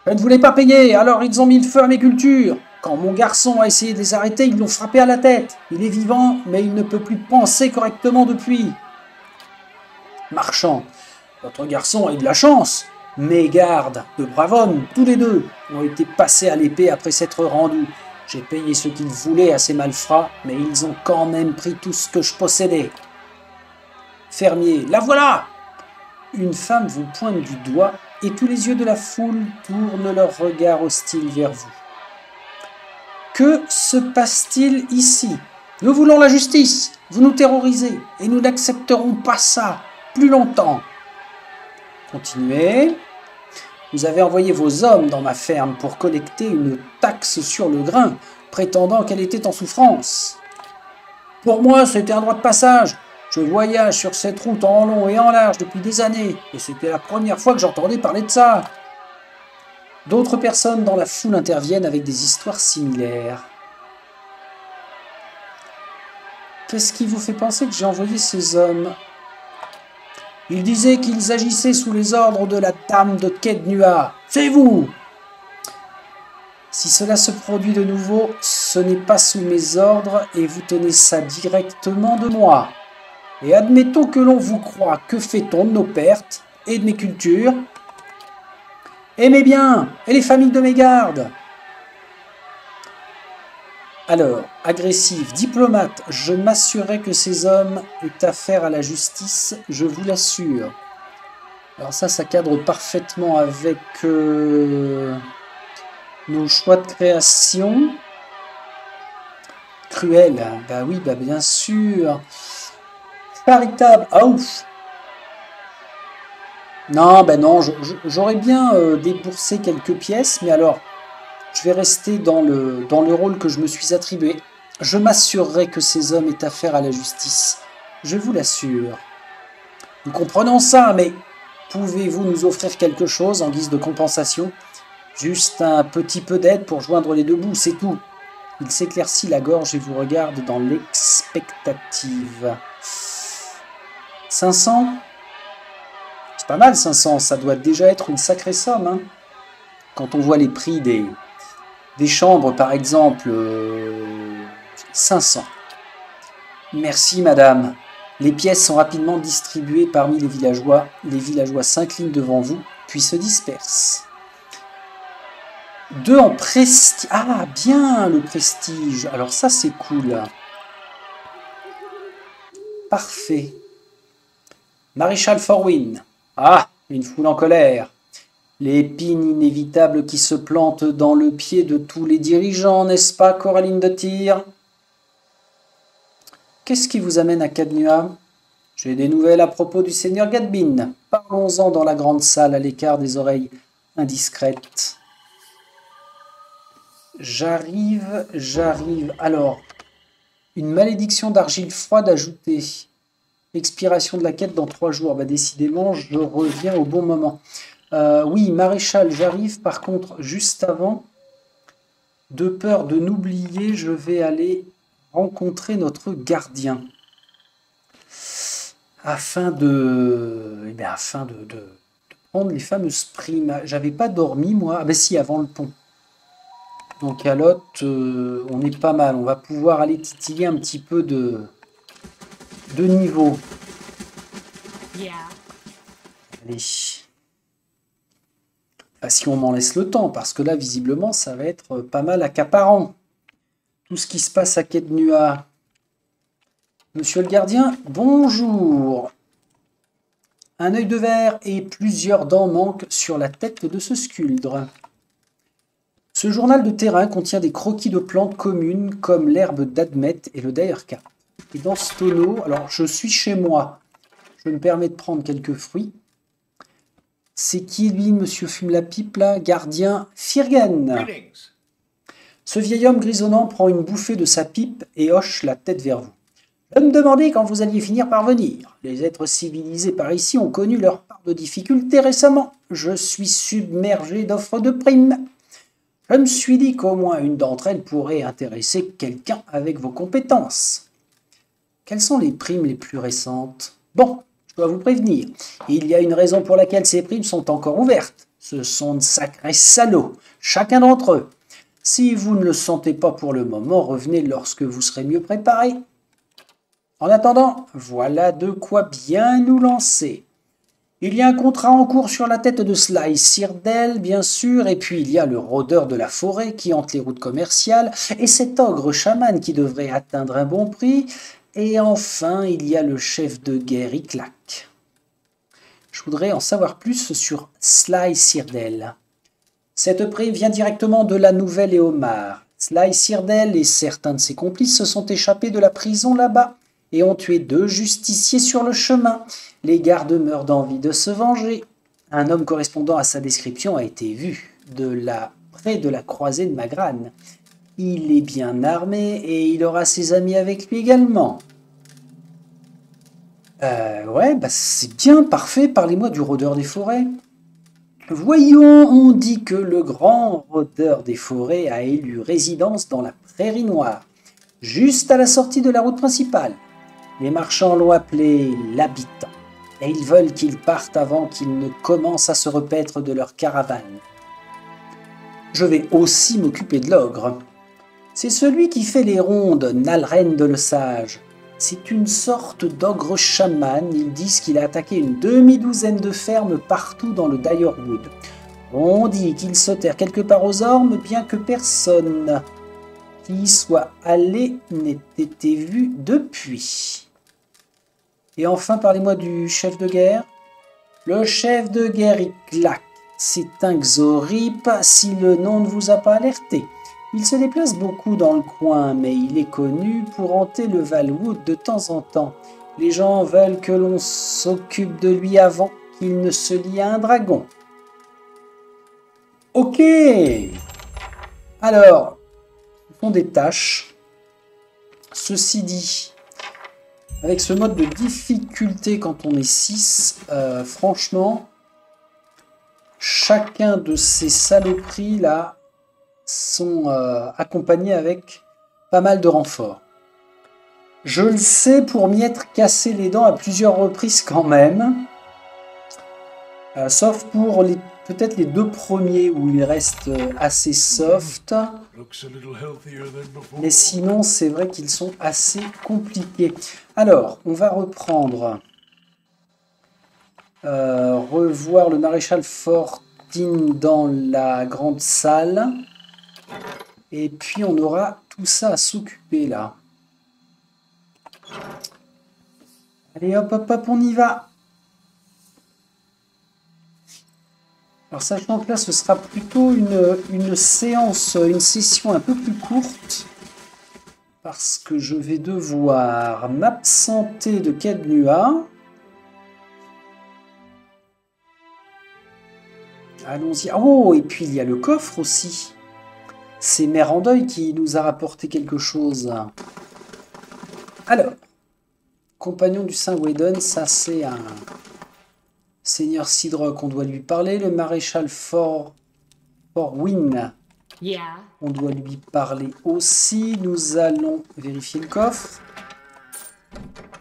Je ne voulais pas payer, alors ils ont mis le feu à mes cultures. Quand mon garçon a essayé de les arrêter, ils l'ont frappé à la tête. Il est vivant, mais il ne peut plus penser correctement depuis. Marchand. Votre garçon a eu de la chance. Mes gardes, de braves hommes, tous les deux, ont été passés à l'épée après s'être rendus. J'ai payé ce qu'ils voulaient à ces malfrats, mais ils ont quand même pris tout ce que je possédais. Fermier, la voilà! Une femme vous pointe du doigt et tous les yeux de la foule tournent leur regard hostile vers vous. Que se passe-t-il ici? Nous voulons la justice. Vous nous terrorisez et nous n'accepterons pas ça plus longtemps. Continuez. Vous avez envoyé vos hommes dans ma ferme pour collecter une taxe sur le grain, prétendant qu'elle était en souffrance. Pour moi, c'était un droit de passage. Je voyage sur cette route en long et en large depuis des années, et c'était la première fois que j'entendais parler de ça. D'autres personnes dans la foule interviennent avec des histoires similaires. Qu'est-ce qui vous fait penser que j'ai envoyé ces hommes? Ils disaient qu'ils agissaient sous les ordres de la dame de Kednua. C'est vous! Si cela se produit de nouveau, ce n'est pas sous mes ordres et vous tenez ça directement de moi. Et admettons que l'on vous croit, que fait-on de nos pertes et de mes cultures? Et mes biens, et les familles de mes gardes? Alors, agressif, diplomate, je m'assurerai que ces hommes aient affaire à la justice, je vous l'assure. Alors ça cadre parfaitement avec nos choix de création. Cruel, bah oui, bah bien sûr. Charitable, ah ouf. Non, ben non, j'aurais bien déboursé quelques pièces, mais alors, je vais rester dans le rôle que je me suis attribué. Je m'assurerai que ces hommes aient affaire à la justice. Je vous l'assure. Nous comprenons ça, mais pouvez-vous nous offrir quelque chose en guise de compensation? Juste un petit peu d'aide pour joindre les deux bouts, c'est tout. Il s'éclaircit la gorge et vous regarde dans l'expectative. 500? C'est pas mal 500, ça doit déjà être une sacrée somme. Hein. Quand on voit les prix des chambres, par exemple, 500. Merci madame. Les pièces sont rapidement distribuées parmi les villageois. Les villageois s'inclinent devant vous, puis se dispersent. 2 en prestige. Ah, bien le prestige. Alors ça, c'est cool. Parfait. Maréchal Forwin. Ah, une foule en colère. L'épine inévitable qui se plante dans le pied de tous les dirigeants, n'est-ce pas, Coraline de Tyr? Qu'est-ce qui vous amène à Kednua? J'ai des nouvelles à propos du seigneur Gadbin. Parlons-en dans la grande salle, à l'écart des oreilles indiscrètes. J'arrive. Alors, une malédiction d'argile froide ajoutée. Expiration de la quête dans 3 jours. Bah, décidément, je reviens au bon moment. Oui, maréchal, j'arrive. Par contre, juste avant, de peur de n'oublier, je vais aller rencontrer notre gardien. Afin de prendre les fameuses primes. J'avais pas dormi, moi. Ah ben si, avant le pont. Donc à l'hôte, on est pas mal. On va pouvoir aller titiller un petit peu de niveau. Yeah. Allez. Bah, si on m'en laisse le temps, parce que là, visiblement, ça va être pas mal accaparant. Tout ce qui se passe à Kednua. Monsieur le gardien, bonjour. Un œil de verre et plusieurs dents manquent sur la tête de ce sculdre. Ce journal de terrain contient des croquis de plantes communes comme l'herbe d'Admet et le Daerka. Et dans ce tonneau, alors je suis chez moi, je me permets de prendre quelques fruits. C'est qui lui, monsieur fume la pipe là? Gardien Firgen. Ce vieil homme grisonnant prend une bouffée de sa pipe et hoche la tête vers vous. Je me demandais quand vous alliez finir par venir. Les êtres civilisés par ici ont connu leur part de difficultés récemment. Je suis submergé d'offres de primes. Je me suis dit qu'au moins une d'entre elles pourrait intéresser quelqu'un avec vos compétences. Quelles sont les primes les plus récentes? Bon, je dois vous prévenir. Il y a une raison pour laquelle ces primes sont encore ouvertes. Ce sont de sacrés salauds, chacun d'entre eux. Si vous ne le sentez pas pour le moment, revenez lorsque vous serez mieux préparé. En attendant, voilà de quoi bien nous lancer. Il y a un contrat en cours sur la tête de Sly Sirdel, bien sûr, et puis il y a le rôdeur de la forêt qui hante les routes commerciales, et cet ogre chaman qui devrait atteindre un bon prix, et enfin il y a le chef de guerre Iclac. Je Je voudrais en savoir plus sur Sly Cyrdail. Cette preuve vient directement de la Nouvelle Éomer. Sly Cyrdail et certains de ses complices se sont échappés de la prison là-bas et ont tué 2 justiciers sur le chemin. Les gardes meurent d'envie de se venger. Un homme correspondant à sa description a été vu près de la croisée de Magrane. Il est bien armé et il aura ses amis avec lui également. Ouais, bah c'est bien, parfait. Parlez-moi du rôdeur des forêts. Voyons, on dit que le grand rôdeur des forêts a élu résidence dans la Prairie Noire, juste à la sortie de la route principale. Les marchands l'ont appelé l'habitant, et ils veulent qu'il parte avant qu'il ne commence à se repaître de leur caravane. Je vais aussi m'occuper de l'ogre. C'est celui qui fait les rondes, Nalren de le Sage. C'est une sorte d'ogre chaman. Ils disent qu'il a attaqué une demi-douzaine de fermes partout dans le Direwood. On dit qu'il se terre quelque part aux ormes, bien que personne qui y soit allé n'ait été vu depuis. Et enfin, parlez-moi du chef de guerre. Le chef de guerre Iglak, c'est un Xorip, si le nom ne vous a pas alerté. Il se déplace beaucoup dans le coin, mais il est connu pour hanter le Valwood de temps en temps. Les gens veulent que l'on s'occupe de lui avant qu'il ne se lie à un dragon. Ok. Alors, ce sont des tâches. Ceci dit, avec ce mode de difficulté quand on est 6, franchement, chacun de ces saloperies là sont accompagnés avec pas mal de renforts. Je le sais pour m'y être cassé les dents à plusieurs reprises quand même. Sauf pour peut-être les 2 premiers où il reste assez soft. Mais sinon, c'est vrai qu'ils sont assez compliqués. Alors, on va reprendre. Revoir le maréchal Fortin dans la grande salle. Et puis on aura tout ça à s'occuper là. Allez hop hop hop, on y va. Alors sachant que là ce sera plutôt une séance, une session un peu plus courte. Parce que je vais devoir m'absenter de Kednua. Allons-y. Oh, et puis il y a le coffre aussi. C'est Mérandeuil qui nous a rapporté quelque chose. Alors, compagnon du Saint Whedon, ça c'est un seigneur Sidrock, on doit lui parler. Le maréchal Forwin, on doit lui parler aussi. Nous allons vérifier le coffre.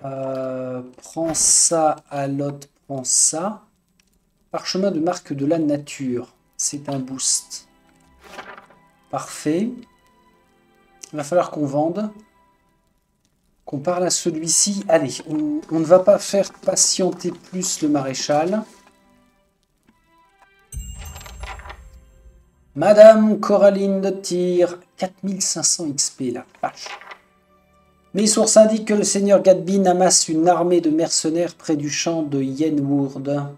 Prends ça à l'autre, prends ça. Parchemin de marque de la nature, c'est un boost. Parfait. Il va falloir qu'on vende. Qu'on parle à celui-ci. Allez, on ne va pas faire patienter plus le maréchal. Madame Coraline de Tyr, 4500 XP, la vache. Mes sources indiquent que le seigneur Gadbin amasse une armée de mercenaires près du champ de Yenwood.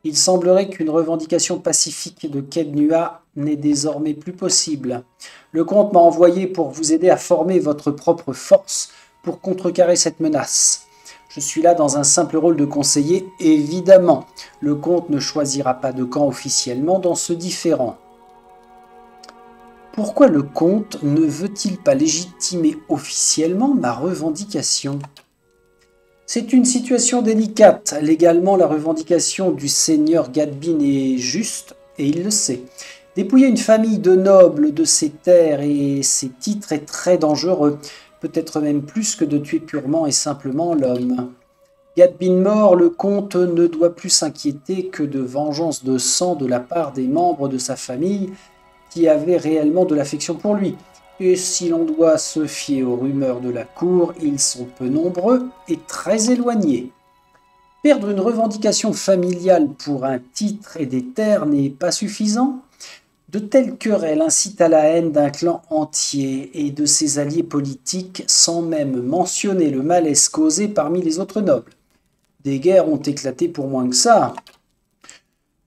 Il semblerait qu'une revendication pacifique de Kednua n'est désormais plus possible. Le comte m'a envoyé pour vous aider à former votre propre force pour contrecarrer cette menace. Je suis là dans un simple rôle de conseiller, évidemment. Le comte ne choisira pas de camp officiellement dans ce différend. Pourquoi le comte ne veut-il pas légitimer officiellement ma revendication ? C'est une situation délicate. Légalement, la revendication du seigneur Gadbin est juste, et il le sait. Dépouiller une famille de nobles de ses terres et ses titres est très dangereux, peut-être même plus que de tuer purement et simplement l'homme. Gadbin mort, le comte ne doit plus s'inquiéter que de vengeance de sang de la part des membres de sa famille qui avaient réellement de l'affection pour lui. Et si l'on doit se fier aux rumeurs de la cour, ils sont peu nombreux et très éloignés. Perdre une revendication familiale pour un titre et des terres n'est pas suffisant. De telles querelles incitent à la haine d'un clan entier et de ses alliés politiques, sans même mentionner le malaise causé parmi les autres nobles. des guerres ont éclaté pour moins que ça.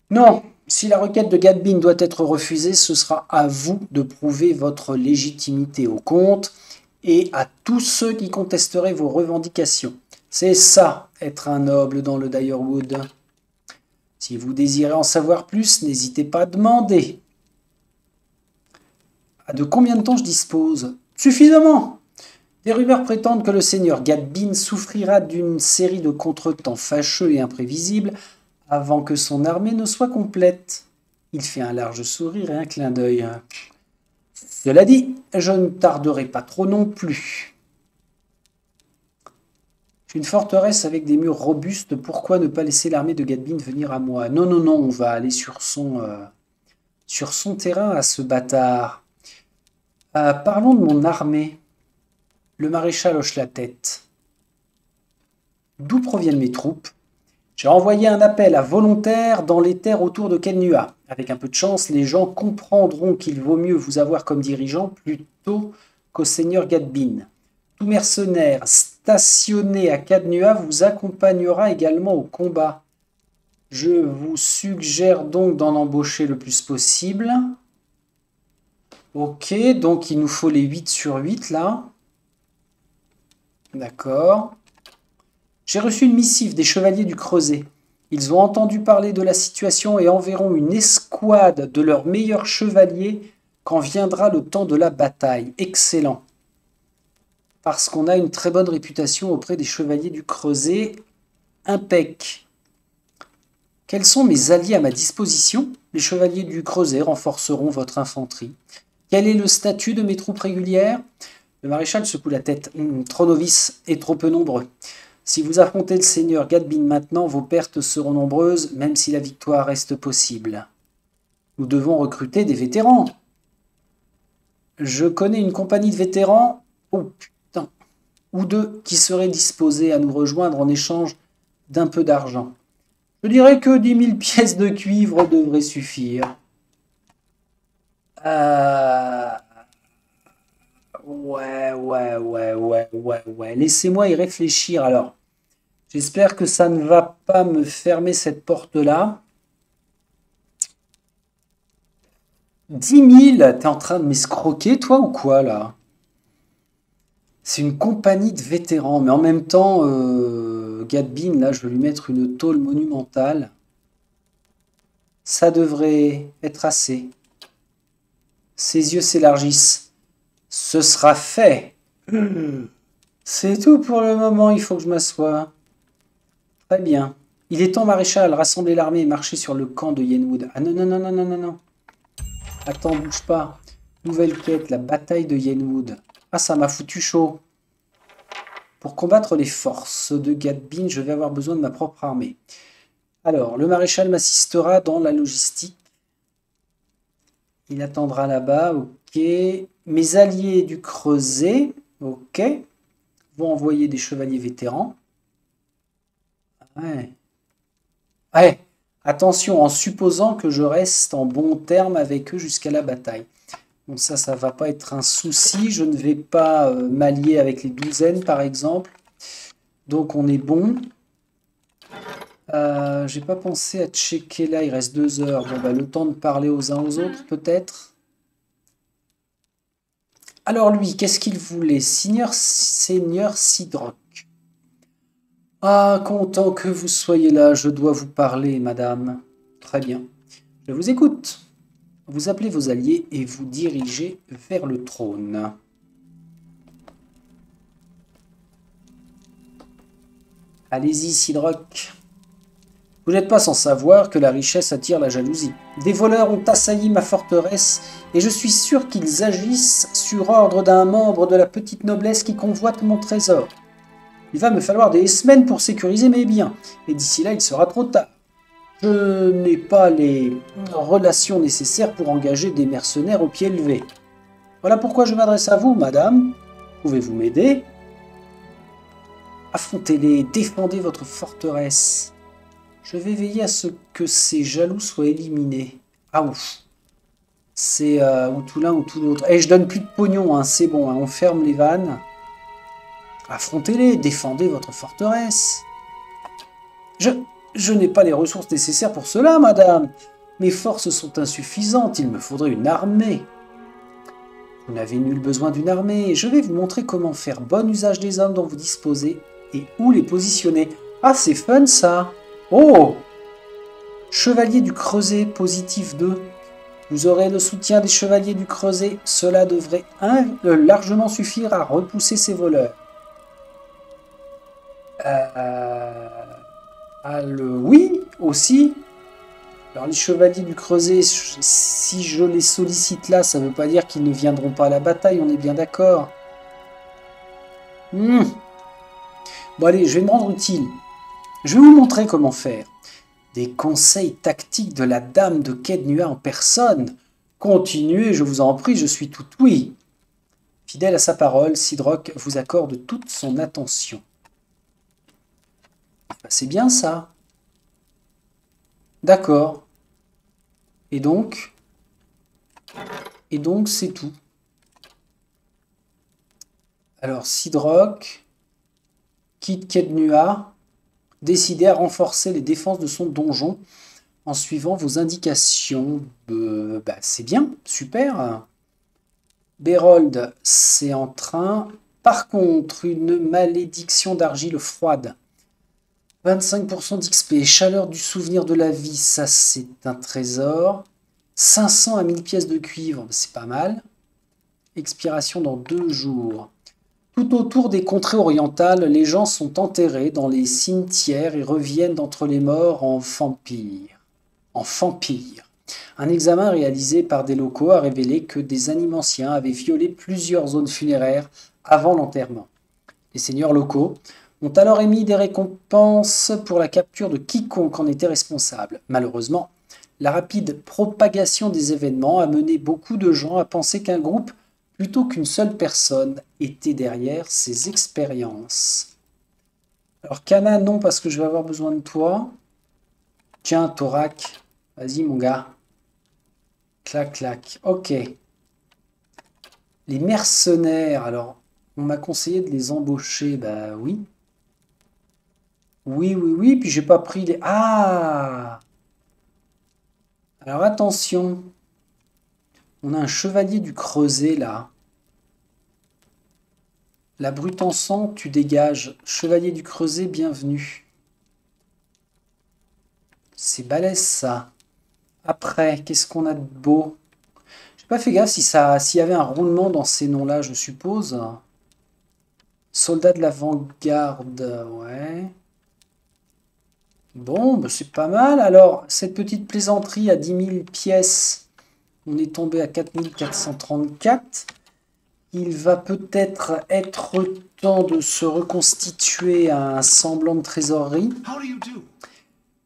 Non, si la requête de Gadbin doit être refusée, ce sera à vous de prouver votre légitimité au comte et à tous ceux qui contesteraient vos revendications. C'est ça, être un noble dans le Direwood. Si vous désirez en savoir plus, n'hésitez pas à demander. De combien de temps je dispose? Suffisamment! Des rumeurs prétendent que le seigneur Gadbin souffrira d'une série de contretemps fâcheux et imprévisibles avant que son armée ne soit complète. Il fait un large sourire et un clin d'œil. Cela dit, je ne tarderai pas trop non plus. J'ai une forteresse avec des murs robustes, pourquoi ne pas laisser l'armée de Gadbin venir à moi? Non, non, non, on va aller sur son terrain à ce bâtard. Parlons de mon armée. Le maréchal hoche la tête. D'où proviennent mes troupes? J'ai envoyé un appel à volontaires dans les terres autour de Kelnua. Avec un peu de chance, les gens comprendront qu'il vaut mieux vous avoir comme dirigeant plutôt qu'au seigneur Gadbin. Tout mercenaire stationné à Kelnua vous accompagnera également au combat. Je vous suggère donc d'en embaucher le plus possible. Ok, donc il nous faut les 8 sur 8 là. D'accord. J'ai reçu une missive des chevaliers du Creuset. Ils ont entendu parler de la situation et enverront une escouade de leurs meilleurs chevaliers quand viendra le temps de la bataille. Excellent. Parce qu'on a une très bonne réputation auprès des chevaliers du Creuset. Impec. Quels sont mes alliés à ma disposition? Les chevaliers du Creuset renforceront votre infanterie. Quel est le statut de mes troupes régulières? Le maréchal secoue la tête. Trop novices et trop peu nombreux. Si vous affrontez le seigneur Gadbin maintenant, vos pertes seront nombreuses, même si la victoire reste possible. Nous devons recruter des vétérans. Je connais une compagnie de vétérans, oh putain, ou deux, qui seraient disposés à nous rejoindre en échange d'un peu d'argent. Je dirais que 10 000 pièces de cuivre devraient suffire. Ouais. Laissez-moi y réfléchir alors. J'espère que ça ne va pas me fermer cette porte-là. 10 000, t'es en train de m'escroquer, toi, ou quoi, là? C'est une compagnie de vétérans, mais en même temps, Gadbin, là, je vais lui mettre une tôle monumentale. Ça devrait être assez. Ses yeux s'élargissent. Ce sera fait. C'est tout pour le moment, il faut que je m'assoie. Très bien. Il est temps, maréchal, rassembler l'armée et marcher sur le camp de Yenwood. Ah non, non, non, non, non, non, non. Attends, bouge pas. Nouvelle quête, la bataille de Yenwood. Ah, ça m'a foutu chaud. Pour combattre les forces de Gadbin, je vais avoir besoin de ma propre armée. Alors, le maréchal m'assistera dans la logistique. Il attendra là-bas, ok. Mes alliés du Creuset, ok, vont envoyer des chevaliers vétérans. Ouais. Ouais. Attention, en supposant que je reste en bon terme avec eux jusqu'à la bataille. Bon, ça va pas être un souci. Je ne vais pas m'allier avec les douzaines, par exemple. Donc, on est bon. J'ai pas pensé à checker là. Il reste 2 heures. Bon, bah, le temps de parler aux uns aux autres, peut-être. Alors, lui, qu'est-ce qu'il voulait? Seigneur Sidrock. Ah, content que vous soyez là. Je dois vous parler, madame. Très bien. Je vous écoute. Vous appelez vos alliés et vous dirigez vers le trône. Allez-y, Sidrock. Vous n'êtes pas sans savoir que la richesse attire la jalousie. Des voleurs ont assailli ma forteresse et je suis sûr qu'ils agissent sur ordre d'un membre de la petite noblesse qui convoite mon trésor. Il va me falloir des semaines pour sécuriser mes biens et d'ici là, il sera trop tard. Je n'ai pas les relations nécessaires pour engager des mercenaires au pied levé. Voilà pourquoi je m'adresse à vous, madame. Pouvez-vous m'aider? Affrontez-les, défendez votre forteresse. Je vais veiller à ce que ces jaloux soient éliminés. Ah ouf. C'est ou tout l'un ou tout l'autre. Et je donne plus de pognon, hein, c'est bon, hein, on ferme les vannes. Affrontez-les, défendez votre forteresse. Je n'ai pas les ressources nécessaires pour cela, madame. Mes forces sont insuffisantes, il me faudrait une armée. Vous n'avez nul besoin d'une armée. Je vais vous montrer comment faire bon usage des hommes dont vous disposez et où les positionner. Ah, c'est fun ça. Oh! Chevalier du Creuset, positif 2. Vous aurez le soutien des chevaliers du Creuset. Cela devrait largement suffire à repousser ces voleurs. Oui, aussi. Alors les chevaliers du Creuset, si je les sollicite là, ça ne veut pas dire qu'ils ne viendront pas à la bataille, on est bien d'accord. Bon allez, je vais me rendre utile. Je vais vous montrer comment faire. Des conseils tactiques de la dame de Kednua en personne. Continuez, je vous en prie, je suis tout oui. Fidèle à sa parole, Sidroc vous accorde toute son attention. C'est bien ça. D'accord. Et donc, c'est tout. Alors, Sidroc quitte Kednua, décidé à renforcer les défenses de son donjon en suivant vos indications. C'est bien, super. Bérold, c'est en train. Par contre, une malédiction d'argile froide. 25% d'XP, chaleur du souvenir de la vie, ça c'est un trésor. 500 à 1000 pièces de cuivre, c'est pas mal. Expiration dans 2 jours. Tout autour des contrées orientales, les gens sont enterrés dans les cimetières et reviennent d'entre les morts en vampires. Un examen réalisé par des locaux a révélé que des animanciens avaient violé plusieurs zones funéraires avant l'enterrement. Les seigneurs locaux ont alors émis des récompenses pour la capture de quiconque en était responsable. Malheureusement, la rapide propagation des événements a mené beaucoup de gens à penser qu'un groupe, plutôt qu'une seule personne, était derrière ces expériences. Alors Kana, non, parce que je vais avoir besoin de toi. Tiens, Thorac, vas-y mon gars. Clac, clac. Ok. Les mercenaires, alors, on m'a conseillé de les embaucher, bah oui. Oui, puis j'ai pas pris les... Ah! Alors attention. On a un chevalier du Creuset, là. La brute en sang, tu dégages. Chevalier du Creuset, bienvenue. C'est balèze, ça. Après, qu'est-ce qu'on a de beau? J'ai pas fait gaffe s'il y avait un roulement dans ces noms-là, je suppose. Soldat de l'avant-garde, ouais. Bon, c'est pas mal. Alors, cette petite plaisanterie à 10 000 pièces, on est tombé à 4434. Il va peut-être être temps de se reconstituer à un semblant de trésorerie.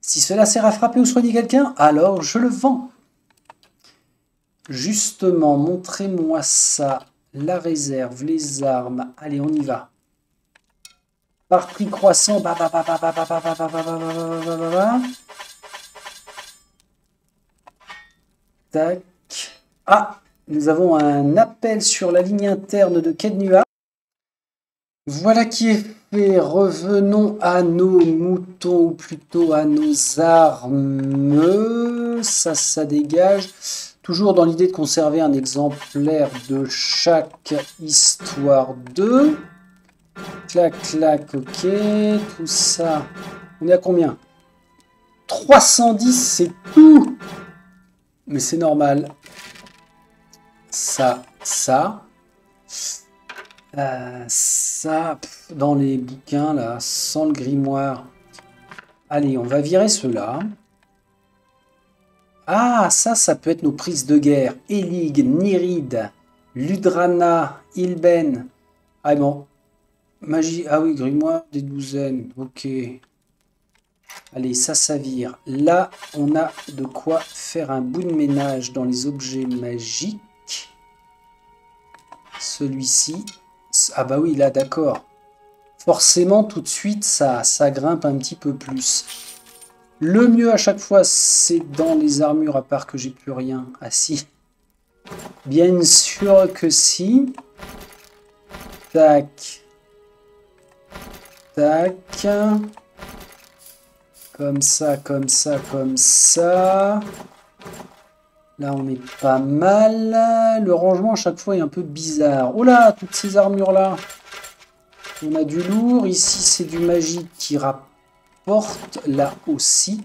Si cela sert à frapper ou soigner quelqu'un, alors je le vends. Justement, montrez-moi ça. La réserve, les armes. Allez, on y va. Par prix croissant. Tac. Ah, nous avons un appel sur la ligne interne de Kednua. Voilà qui est fait. Revenons à nos moutons, ou plutôt à nos armes. Ça dégage. Toujours dans l'idée de conserver un exemplaire de chaque histoire 2. Clac, clac, ok. Tout ça. On est à combien? 310, c'est tout. Mais c'est normal. Ça. Dans les bouquins, là, sans le grimoire. Allez, on va virer ceux-là. Ah, ça peut être nos prises de guerre. Elig, Niride, Ludrana, Ilben. Ah bon. Magie. Ah oui, grimoire des douzaines. Ok. Allez, ça vire. Là, on a de quoi faire un bout de ménage dans les objets magiques. Celui-ci. Ah bah oui, là, d'accord. Forcément, tout de suite, ça grimpe un petit peu plus. Le mieux à chaque fois, c'est dans les armures, à part que j'ai plus rien. Ah si. Bien sûr que si. Tac. Tac. Comme ça, comme ça, comme ça. Là, on est pas mal. Le rangement, à chaque fois, est un peu bizarre. Oh là, toutes ces armures-là. On a du lourd. Ici, c'est du magique qui rapporte. Là aussi.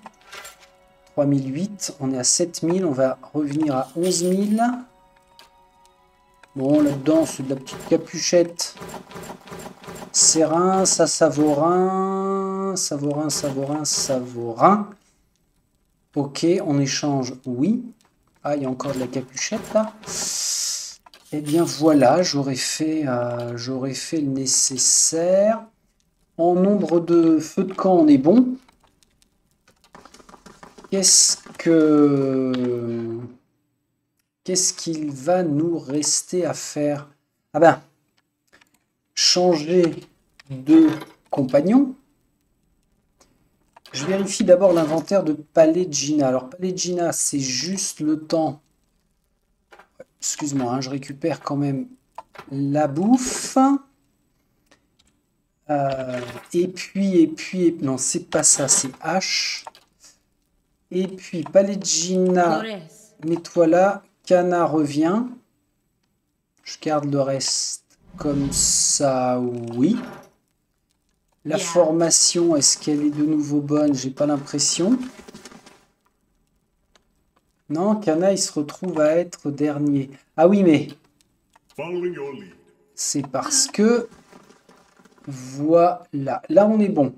3008. On est à 7000. On va revenir à 11000. Bon, là-dedans, c'est de la petite capuchette. Serein, ça, Savorin. Savorin, Savorin, Savorin. Ok, on échange, oui. Ah, il y a encore de la capuchette, là. Eh bien, voilà, j'aurais fait le nécessaire. En nombre de feux de camp, on est bon. Qu'est-ce qu'il va nous rester à faire? Ah ben, changer de compagnon. Je vérifie d'abord l'inventaire de Pallegina. Alors, Pallegina, c'est juste le temps. Excuse-moi, hein, je récupère quand même la bouffe. Et puis, non, c'est pas ça, c'est H. Et puis, Pallegina, mets-toi là. Cana revient. Je garde le reste comme ça, oui. La formation, est-ce qu'elle est de nouveau bonne? J'ai pas l'impression. Non, Cana, il se retrouve à être dernier. Ah oui, mais c'est parce que... Voilà. Là, on est bon.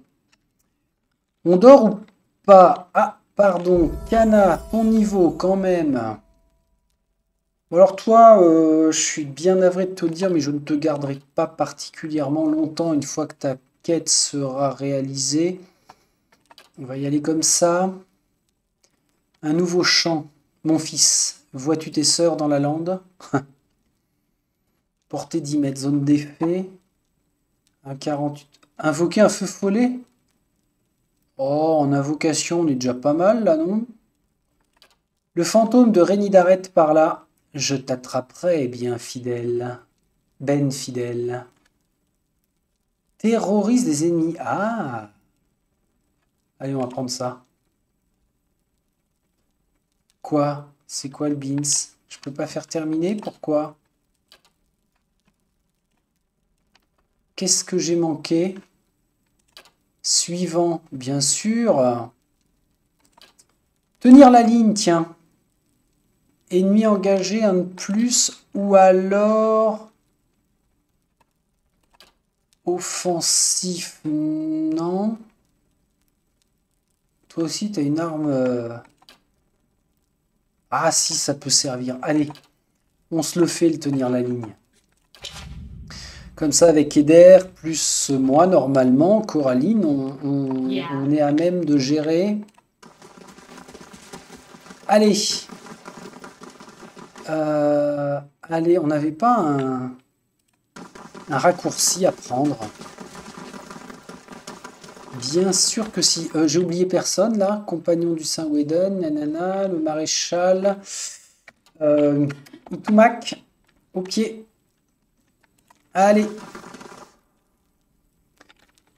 On dort ou pas? Ah, pardon. Cana, ton niveau, quand même. Bon, alors toi, je suis bien navré de te le dire, mais je ne te garderai pas particulièrement longtemps une fois que ta quête sera réalisée. On va y aller comme ça. Un nouveau chant. Mon fils, vois-tu tes sœurs dans la lande? Portée 10 mètres, zone d'effet. Un 48. Invoquer un feu follet? Oh, en invocation, on est déjà pas mal là, non? Le fantôme de Rénidaret par là. Je t'attraperai, bien fidèle. Ben fidèle. Terrorise des ennemis. Ah! Allez, on va prendre ça. Quoi? C'est quoi le beans? Je peux pas faire terminer? Pourquoi? Qu'est-ce que j'ai manqué? Suivant, bien sûr. Tenir la ligne, tiens. Ennemi engagé, un de plus. Ou alors... Offensif, non. Toi aussi, tu as une arme... Ah si, ça peut servir. Allez, on se le fait, le tenir la ligne. Comme ça, avec Eder, plus moi, normalement, Coraline, on est à même de gérer. Allez. Allez, on n'avait pas un raccourci à prendre. Bien sûr que si. J'ai oublié personne, là. Compagnon du Saint-Weden, nanana, le maréchal. Itumak, au pied. Allez.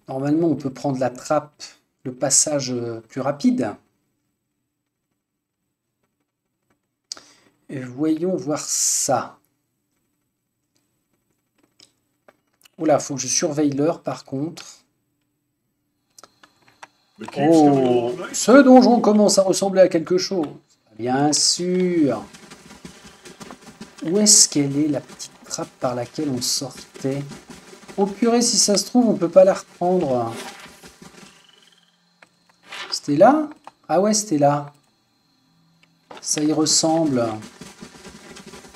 Normalement, on peut prendre la trappe, le passage plus rapide. Et voyons voir ça. Oula, faut que je surveille l'heure, par contre. Oh, ce donjon commence à ressembler à quelque chose. Bien sûr. Où est-ce qu'elle est, la petite trappe par laquelle on sortait? Oh purée, si ça se trouve, on peut pas la reprendre. C'était là? Ah ouais, c'était là. Ça y ressemble.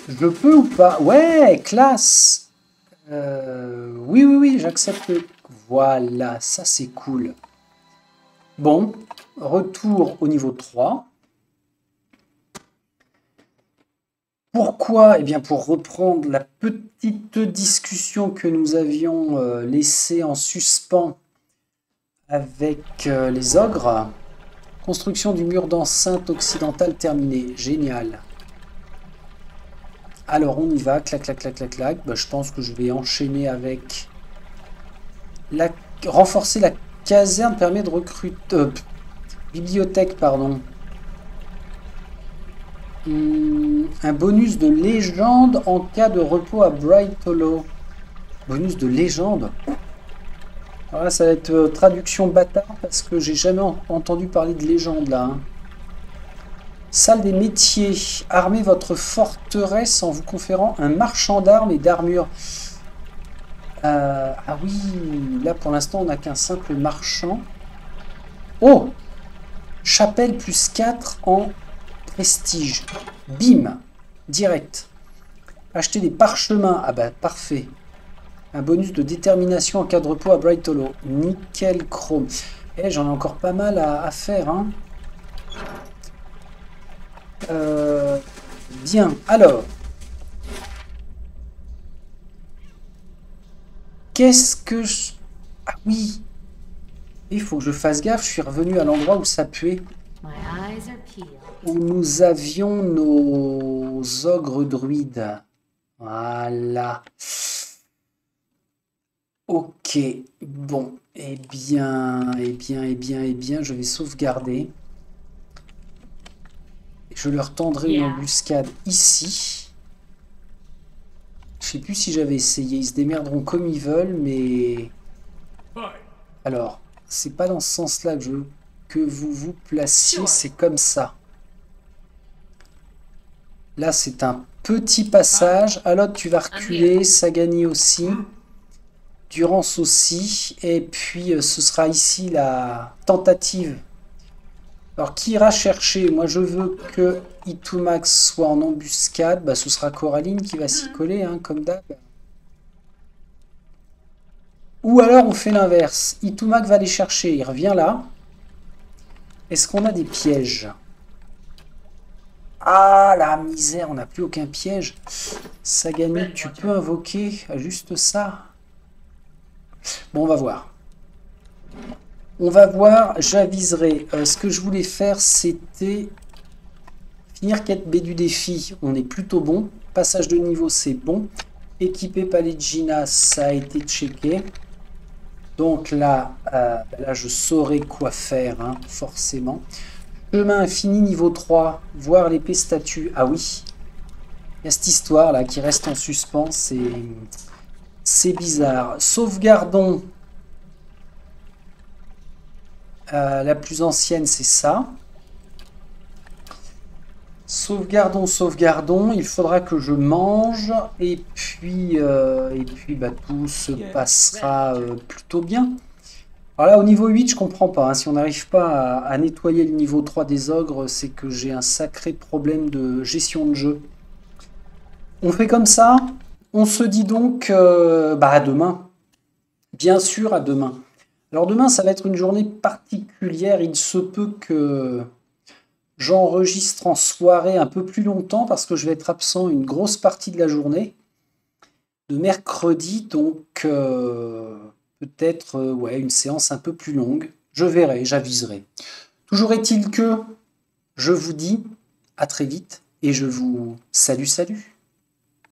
Je peux ou pas? Ouais, classe. Oui, j'accepte. Voilà, ça c'est cool. Bon, retour au niveau 3. Pourquoi? Eh bien, pour reprendre la petite discussion que nous avions laissée en suspens avec les ogres. Construction du mur d'enceinte occidentale terminée. Génial. Alors, on y va. Clac, clac, clac, clac, clac. Bah, je pense que je vais enchaîner avec... Renforcer la caserne permet de recruter... Bibliothèque, pardon. Un bonus de légende en cas de repos à Bright Hollow. Bonus de légende. Alors là, ça va être traduction bâtard parce que j'ai jamais entendu parler de légende là. Hein. Salle des métiers. Armez votre forteresse en vous conférant un marchand d'armes et d'armure. Ah oui, là pour l'instant on n'a qu'un simple marchand. Oh! Chapelle plus 4 en prestige. Bim! Direct. Acheter des parchemins. Ah bah parfait. Un bonus de détermination en cas de repos à Bright Hollow. Nickel chrome. Eh, j'en ai encore pas mal à faire. Hein. Bien, alors. Qu'est-ce que je... Ah oui. Il faut que je fasse gaffe. Je suis revenu à l'endroit où ça puait. Où nous avions nos ogres druides. Voilà. Ok, bon, eh bien, je vais sauvegarder. Je leur tendrai une embuscade ici. Je sais plus si j'avais essayé, ils se démerderont comme ils veulent, mais... Alors, c'est pas dans ce sens-là que je veux que vous vous placiez, c'est comme ça. Là, c'est un petit passage. À l'autre, tu vas reculer, Sagani aussi. Durance aussi, et puis ce sera ici la tentative. Alors qui ira chercher? Moi je veux que Itumax soit en embuscade, bah, ce sera Coraline qui va s'y coller, hein, comme d'hab. Ou alors on fait l'inverse, Itumax va les chercher, il revient là. Est-ce qu'on a des pièges? Ah la misère, on n'a plus aucun piège. Sagani, tu peux invoquer juste ça? Bon, on va voir. On va voir, j'aviserai. Ce que je voulais faire, c'était finir quête B du défi. On est plutôt bon. Passage de niveau, c'est bon. Équiper Palegina, ça a été checké. Donc là, là je saurai quoi faire, hein, forcément. Chemin infini, niveau 3. Voir l'épée statue. Ah oui. Il y a cette histoire là qui reste en suspens. C'est bizarre. Sauvegardons. La plus ancienne, c'est ça. Sauvegardons, sauvegardons. Il faudra que je mange. Et puis bah, tout se passera plutôt bien. Alors là, au niveau 8, je comprends pas. Hein. Si on n'arrive pas à nettoyer le niveau 3 des ogres, c'est que j'ai un sacré problème de gestion de jeu. On fait comme ça. On se dit donc bah, à demain. Bien sûr, à demain. Alors demain, ça va être une journée particulière. Il se peut que j'enregistre en soirée un peu plus longtemps parce que je vais être absent une grosse partie de la journée. De mercredi, donc peut-être ouais, une séance un peu plus longue. Je verrai, j'aviserai. Toujours est-il que je vous dis à très vite et je vous salue.